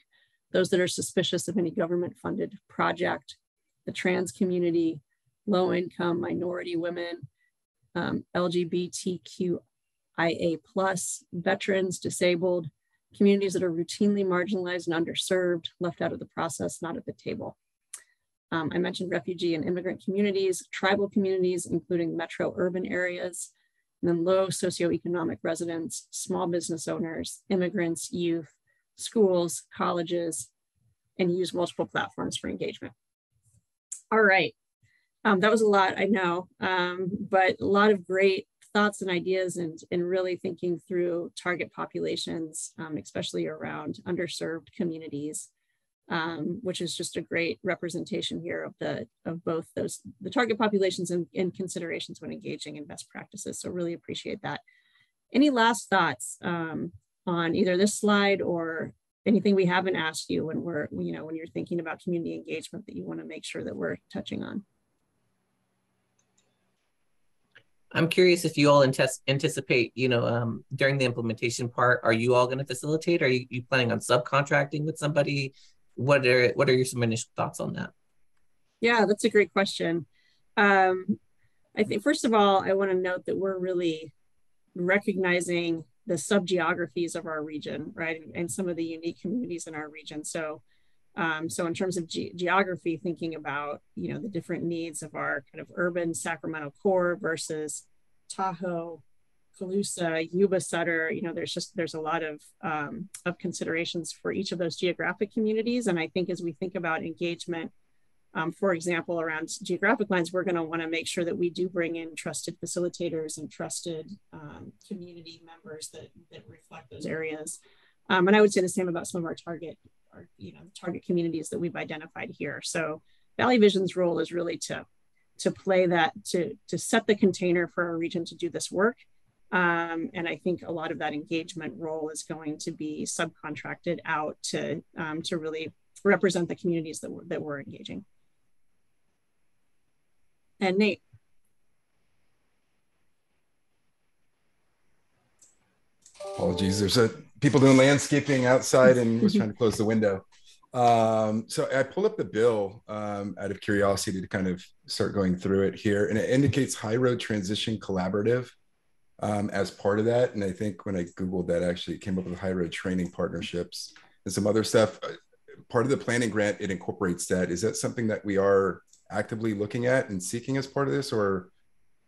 those that are suspicious of any government-funded project, the trans community, low-income minority women, LGBTQIA+, veterans, disabled, communities that are routinely marginalized and underserved, left out of the process, not at the table. I mentioned refugee and immigrant communities, tribal communities, including metro urban areas, and then low socioeconomic residents, small business owners, immigrants, youth, schools, colleges, and use multiple platforms for engagement. All right, that was a lot, I know, but a lot of great thoughts and ideas, and really thinking through target populations, especially around underserved communities, which is just a great representation here of both the target populations and considerations when engaging in best practices. So really appreciate that. Any last thoughts on either this slide or anything we haven't asked you when when you're thinking about community engagement that you want to make sure that we're touching on? I'm curious if you all anticipate, during the implementation part, are you all going to facilitate? Are you planning on subcontracting with somebody? What are some initial thoughts on that? Yeah, that's a great question. I think, first of all, I want to note that we're really recognizing the subgeographies of our region, right? And some of the unique communities in our region. So in terms of geography, thinking about, the different needs of our kind of urban Sacramento core versus Tahoe, Colusa, Yuba Sutter, there's a lot of considerations for each of those geographic communities. And I think as we think about engagement For example, around geographic lines, we're going to want to make sure that we do bring in trusted facilitators and trusted community members that reflect those areas. And I would say the same about some of our target communities that we've identified here. So Valley Vision's role is really to play that, to set the container for our region to do this work. And I think a lot of that engagement role is going to be subcontracted out to really represent the communities that we're engaging. And Nate. Apologies, there's people doing landscaping outside and was trying to close the window. So I pulled up the bill out of curiosity to kind of start going through it here, and it indicates High Road Transition Collaborative as part of that. And I think when I Googled that, actually it came up with High Road Training Partnerships and some other stuff. Part of the planning grant, it incorporates that. Is that something that we are actively looking at and seeking as part of this, or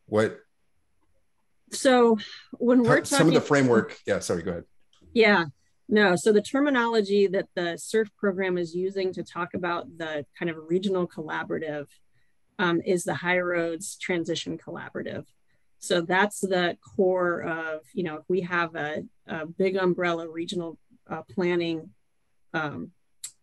what? So when we're talking some of the framework, yeah, sorry, go ahead. Yeah, no, so the terminology that the CERF program is using to talk about the kind of regional collaborative is the High Roads Transition Collaborative. So that's the core of, if we have a big umbrella regional planning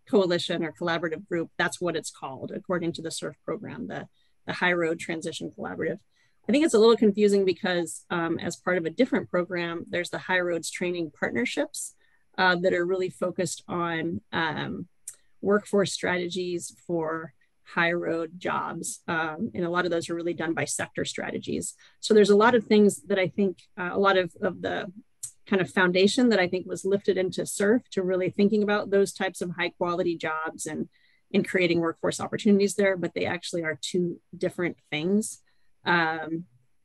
coalition or collaborative group, that's what it's called according to the CERF program, the High Road Transition Collaborative. I think it's a little confusing because as part of a different program, there's the High Roads Training Partnerships that are really focused on workforce strategies for high road jobs. And a lot of those are really done by sector strategies. So there's a lot of things that I think, a lot of the kind of foundation that I think was lifted into CERF to really thinking about those types of high quality jobs and creating workforce opportunities there, but they actually are two different things.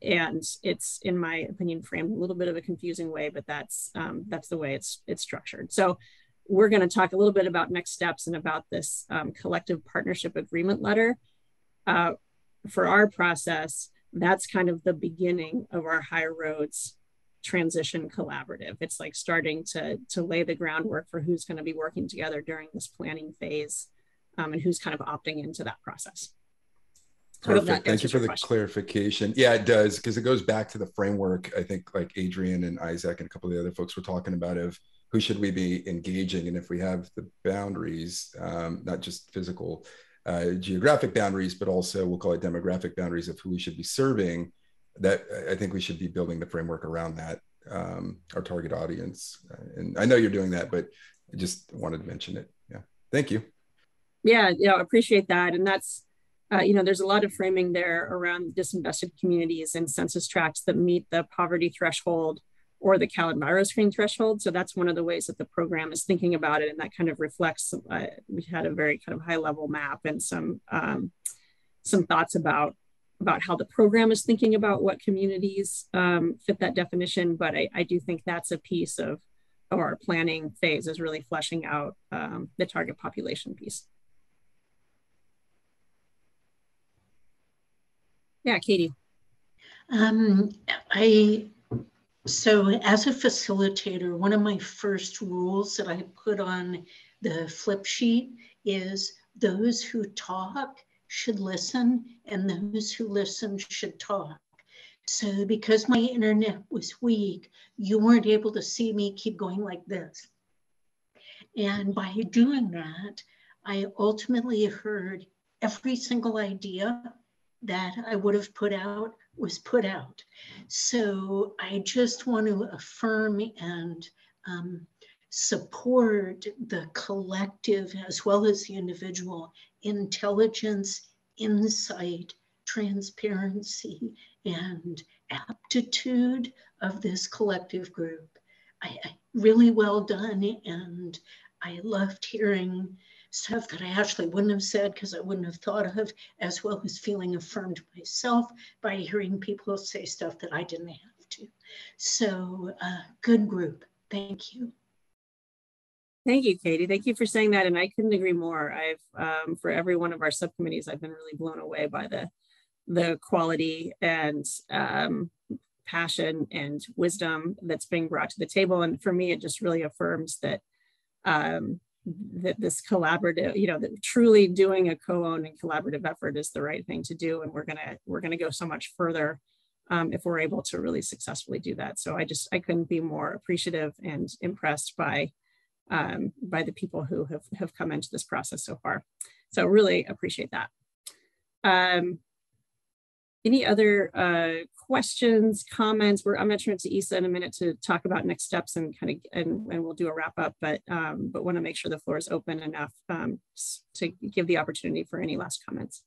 And it's, in my opinion, framed a little bit of a confusing way, but that's the way it's structured. So we're going to talk a little bit about next steps and about this collective partnership agreement letter. For our process, that's kind of the beginning of our High Roads Transition Collaborative. It's like starting to lay the groundwork for who's going to be working together during this planning phase and who's kind of opting into that process. Perfect. Thank you for the clarification. Yeah, it does, because it goes back to the framework. I think like Adrian and Isaac and a couple of the other folks were talking about of who should we be engaging, and if we have the boundaries, not just physical, geographic boundaries, but also we'll call it demographic boundaries of who we should be serving. That I think we should be building the framework around that, our target audience. And I know you're doing that, but I just wanted to mention it. Yeah, thank you. Yeah, appreciate that, and that's. There's a lot of framing there around disinvested communities and census tracts that meet the poverty threshold or the CalEnviro screen threshold. So that's one of the ways that the program is thinking about it. And that kind of reflects, we had a very kind of high level map and some thoughts about how the program is thinking about what communities fit that definition. But I do think that's a piece of our planning phase, is really fleshing out the target population piece. Yeah, Katie. So as a facilitator, one of my first rules that I put on the flip sheet is those who talk should listen and those who listen should talk. So because my internet was weak, you weren't able to see me keep going like this. And by doing that, I ultimately heard every single idea that I would have put out was put out. So I just want to affirm and support the collective as well as the individual intelligence, insight, transparency, and aptitude of this collective group. I really well done, and I loved hearing stuff that I actually wouldn't have said because I wouldn't have thought of, as well as feeling affirmed myself by hearing people say stuff that I didn't have to. So good group. Thank you. Thank you, Katie. Thank you for saying that. And I couldn't agree more. I've, for every one of our subcommittees, I've been really blown away by the quality and passion and wisdom that's being brought to the table. And for me, it just really affirms that that this collaborative, that truly doing a co-owned and collaborative effort is the right thing to do. And we're gonna go so much further if we're able to really successfully do that. So I couldn't be more appreciative and impressed by the people who have come into this process so far. So really appreciate that. Any other questions, comments? I'm going to turn it to Isa in a minute to talk about next steps and and we'll do a wrap up, but want to make sure the floor is open enough to give the opportunity for any last comments.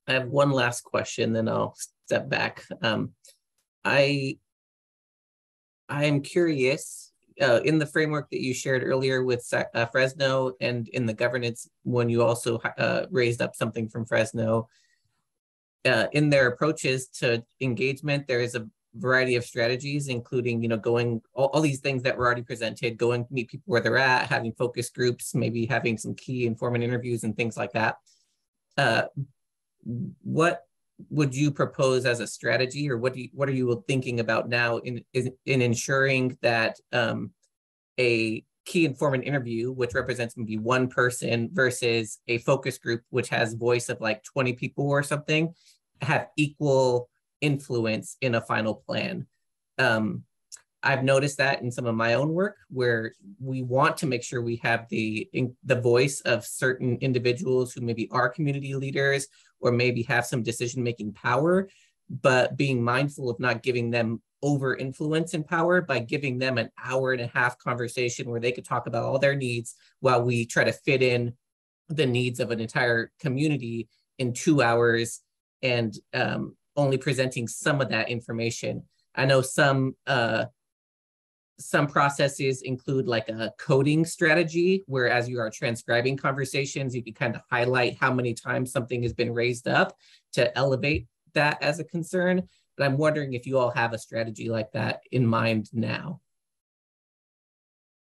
I have one last question, then I'll step back. I am curious, in the framework that you shared earlier with Fresno and in the governance, when you also raised up something from Fresno, in their approaches to engagement, there is a variety of strategies, including, going all these things that were already presented, going to meet people where they're at, having focus groups, maybe having some key informant interviews and things like that. What would you propose as a strategy, or what are you thinking about now in ensuring that a key informant interview, which represents maybe one person, versus a focus group, which has voice of like 20 people or something, have equal influence in a final plan? I've noticed that in some of my own work, where we want to make sure we have the voice of certain individuals who maybe are community leaders or maybe have some decision-making power, but being mindful of not giving them over influence and power by giving them an hour-and-a-half conversation where they could talk about all their needs while we try to fit in the needs of an entire community in 2 hours and only presenting some of that information. I know some processes include like a coding strategy, where as you are transcribing conversations, you can kind of highlight how many times something has been raised up to elevate that as a concern. But I'm wondering if you all have a strategy like that in mind now.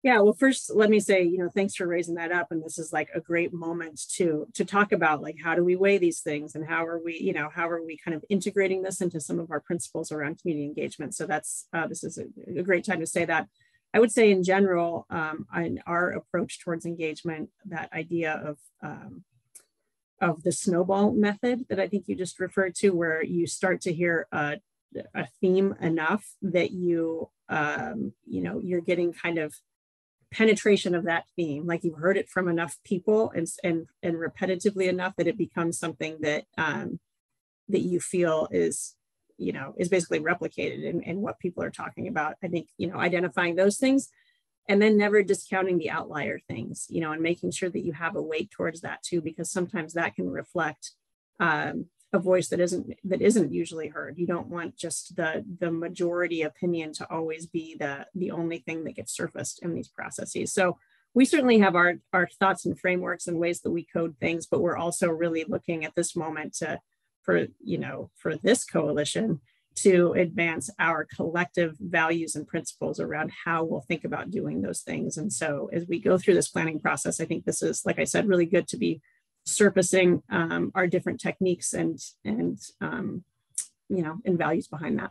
Yeah, well, first, let me say, thanks for raising that up. And this is like a great moment to talk about, like, how do we weigh these things, and how are we kind of integrating this into some of our principles around community engagement. So that's, this is a great time to say that. I would say in general, in our approach towards engagement, that idea of the snowball method that I think you just referred to, where you start to hear a theme enough that you're getting kind of penetration of that theme, like you've heard it from enough people and repetitively enough that it becomes something that that you feel is basically replicated in what people are talking about. I think identifying those things, and then never discounting the outlier things, and making sure that you have a weight towards that too, because sometimes that can reflect a voice that isn't usually heard. You don't want just the majority opinion to always be the only thing that gets surfaced in these processes. So we certainly have our thoughts and frameworks and ways that we code things, but we're also really looking at this moment for this coalition to advance our collective values and principles around how we'll think about doing those things. And so as we go through this planning process, I think this is, like I said, really good to be surfacing our different techniques and values behind that.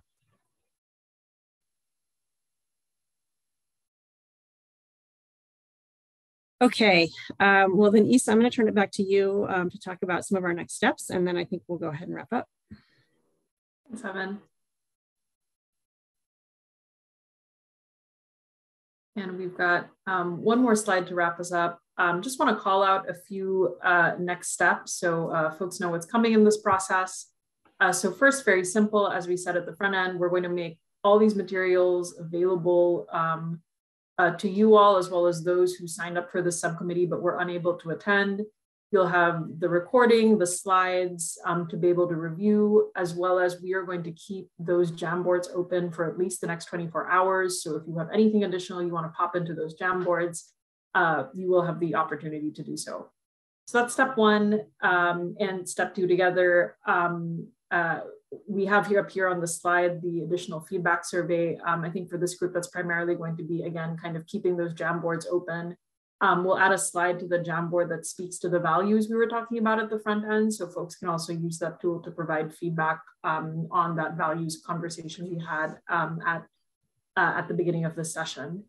Okay, well then, Isa, I'm going to turn it back to you to talk about some of our next steps, and then I think we'll go ahead and wrap up. Thanks, Evan. And we've got one more slide to wrap us up. Just want to call out a few next steps so folks know what's coming in this process. So first, very simple, as we said at the front end, we're going to make all these materials available to you all, as well as those who signed up for the subcommittee but were unable to attend. You'll have the recording, the slides to be able to review, as well as we are going to keep those Jamboards open for at least the next 24 hours. So if you have anything additional you want to pop into those Jamboards, you will have the opportunity to do so. So that's step one. And step two together, we have here up here on the slide the additional feedback survey. I think for this group, that's primarily going to be, again, kind of keeping those Jamboards open. We'll add a slide to the Jamboard that speaks to the values we were talking about at the front end, so folks can also use that tool to provide feedback on that values conversation we had at the beginning of the session.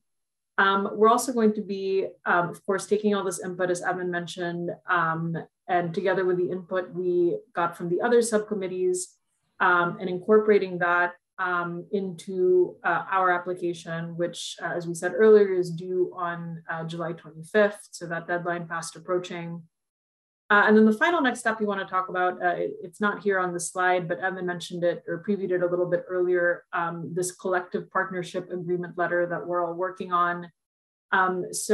We're also going to be, of course, taking all this input, as Evan mentioned, and together with the input we got from the other subcommittees, and incorporating that into our application, which, as we said earlier, is due on July 25th. So that deadline fast approaching. And then the final next step we want to talk about, it's not here on the slide, but Evan mentioned it or previewed it a little bit earlier, this collective partnership agreement letter that we're all working on. As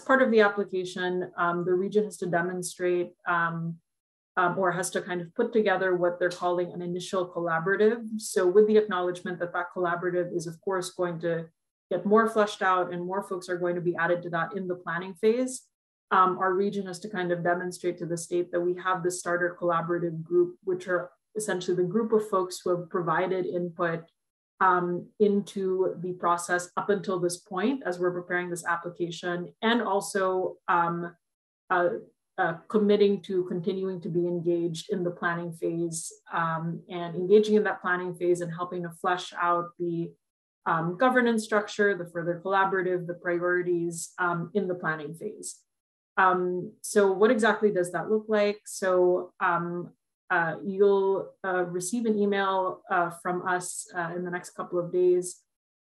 part of the application, the region has to demonstrate or has to kind of put together what they're calling an initial collaborative. So with the acknowledgement that that collaborative is of course going to get more fleshed out and more folks are going to be added to that in the planning phase. Our region has to kind of demonstrate to the state that we have the starter collaborative group, which are essentially the group of folks who have provided input into the process up until this point as we're preparing this application, and also committing to continuing to be engaged in the planning phase and engaging in that planning phase and helping to flesh out the governance structure, the further collaborative, the priorities in the planning phase. So what exactly does that look like? So you'll receive an email from us in the next couple of days.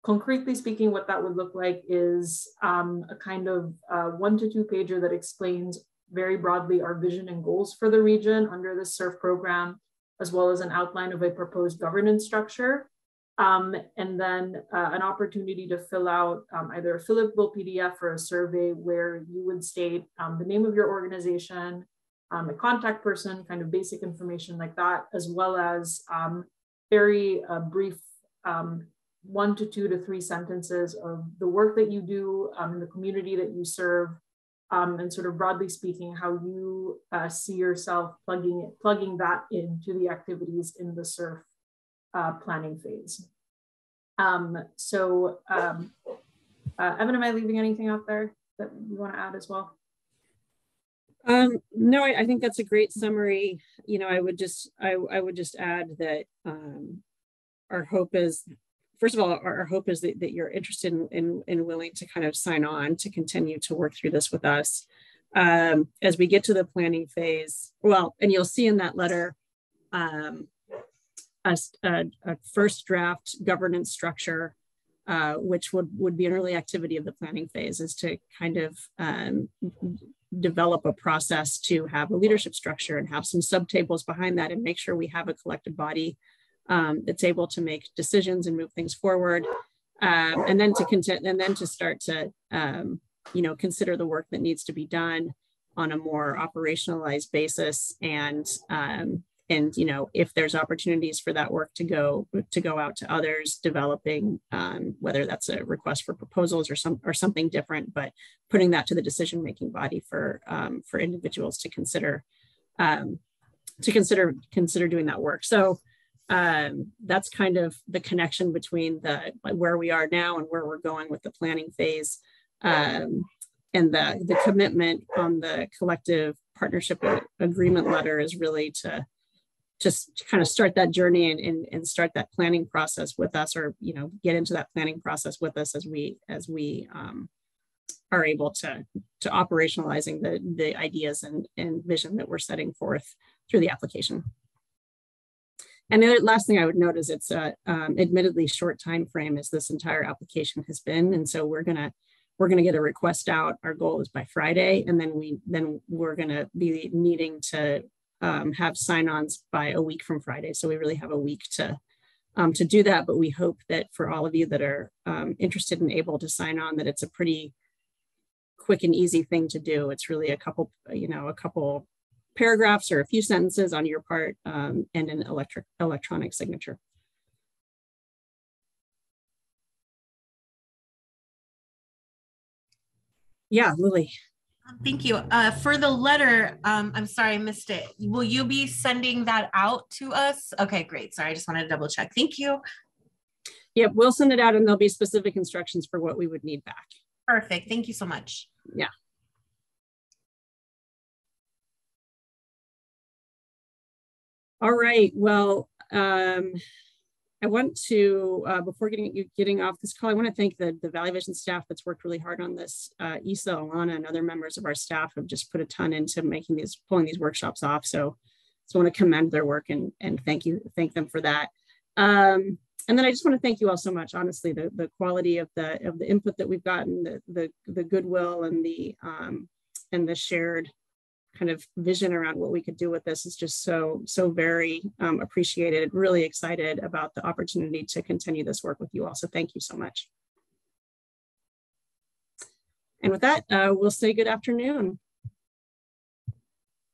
Concretely speaking, what that would look like is a kind of 1 to 2 pager that explains very broadly our vision and goals for the region under the CERF program, as well as an outline of a proposed governance structure. And then an opportunity to fill out either a fillable PDF or a survey where you would state the name of your organization, a contact person, kind of basic information like that, as well as very brief 1 to 2 to 3 sentences of the work that you do in the community that you serve, and sort of broadly speaking, how you see yourself plugging that into the activities in the CERF planning phase. Evan, am I leaving anything out there that you want to add as well? No, I think that's a great summary. You know, I would just add that our hope is, first of all, our hope is that you're interested in willing to kind of sign on to continue to work through this with us as we get to the planning phase. Well, and you'll see in that letter a first draft governance structure, which would be an early activity of the planning phase, is to kind of develop a process to have a leadership structure and have some subtables behind that and make sure we have a collective body that's able to make decisions and move things forward, and then to start to consider the work that needs to be done on a more operationalized basis, and if there's opportunities for that work to go out to others, developing whether that's a request for proposals or something different, but putting that to the decision-making body for individuals to consider doing that work. So that's kind of the connection between where we are now and where we're going with the planning phase, and the commitment on the collective partnership agreement letter is really to just kind of start that journey and start that planning process with us, or get into that planning process with us as we are able to operationalizing the ideas and vision that we're setting forth through the application. And the last thing I would note is it's a admittedly short time frame as this entire application has been, and so we're gonna get a request out. Our goal is by Friday, and then we're gonna be needing to have sign-ons by a week from Friday. So we really have a week to do that. But we hope that for all of you that are interested and able to sign on, that it's a pretty quick and easy thing to do. It's really a couple paragraphs or a few sentences on your part, and an electronic signature. Yeah, Lily. Thank you. For the letter, I'm sorry, I missed it. Will you be sending that out to us? Okay, great. Sorry, I just wanted to double check. Thank you. Yeah, we'll send it out and there'll be specific instructions for what we would need back. Perfect. Thank you so much. Yeah. All right. Well, I want to, before getting off this call, I want to thank the Valley Vision staff that's worked really hard on this. Isa, Alana, and other members of our staff have just put a ton into pulling these workshops off. So I want to commend their work and thank them for that. And then I just want to thank you all so much. Honestly, the quality of the input that we've gotten, the goodwill and the shared kind of vision around what we could do with this is just so very appreciated. Really excited about the opportunity to continue this work with you all. So thank you so much. And with that, we'll say good afternoon.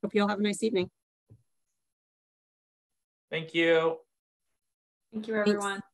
Hope you all have a nice evening. Thank you. Thank you, everyone. Thanks.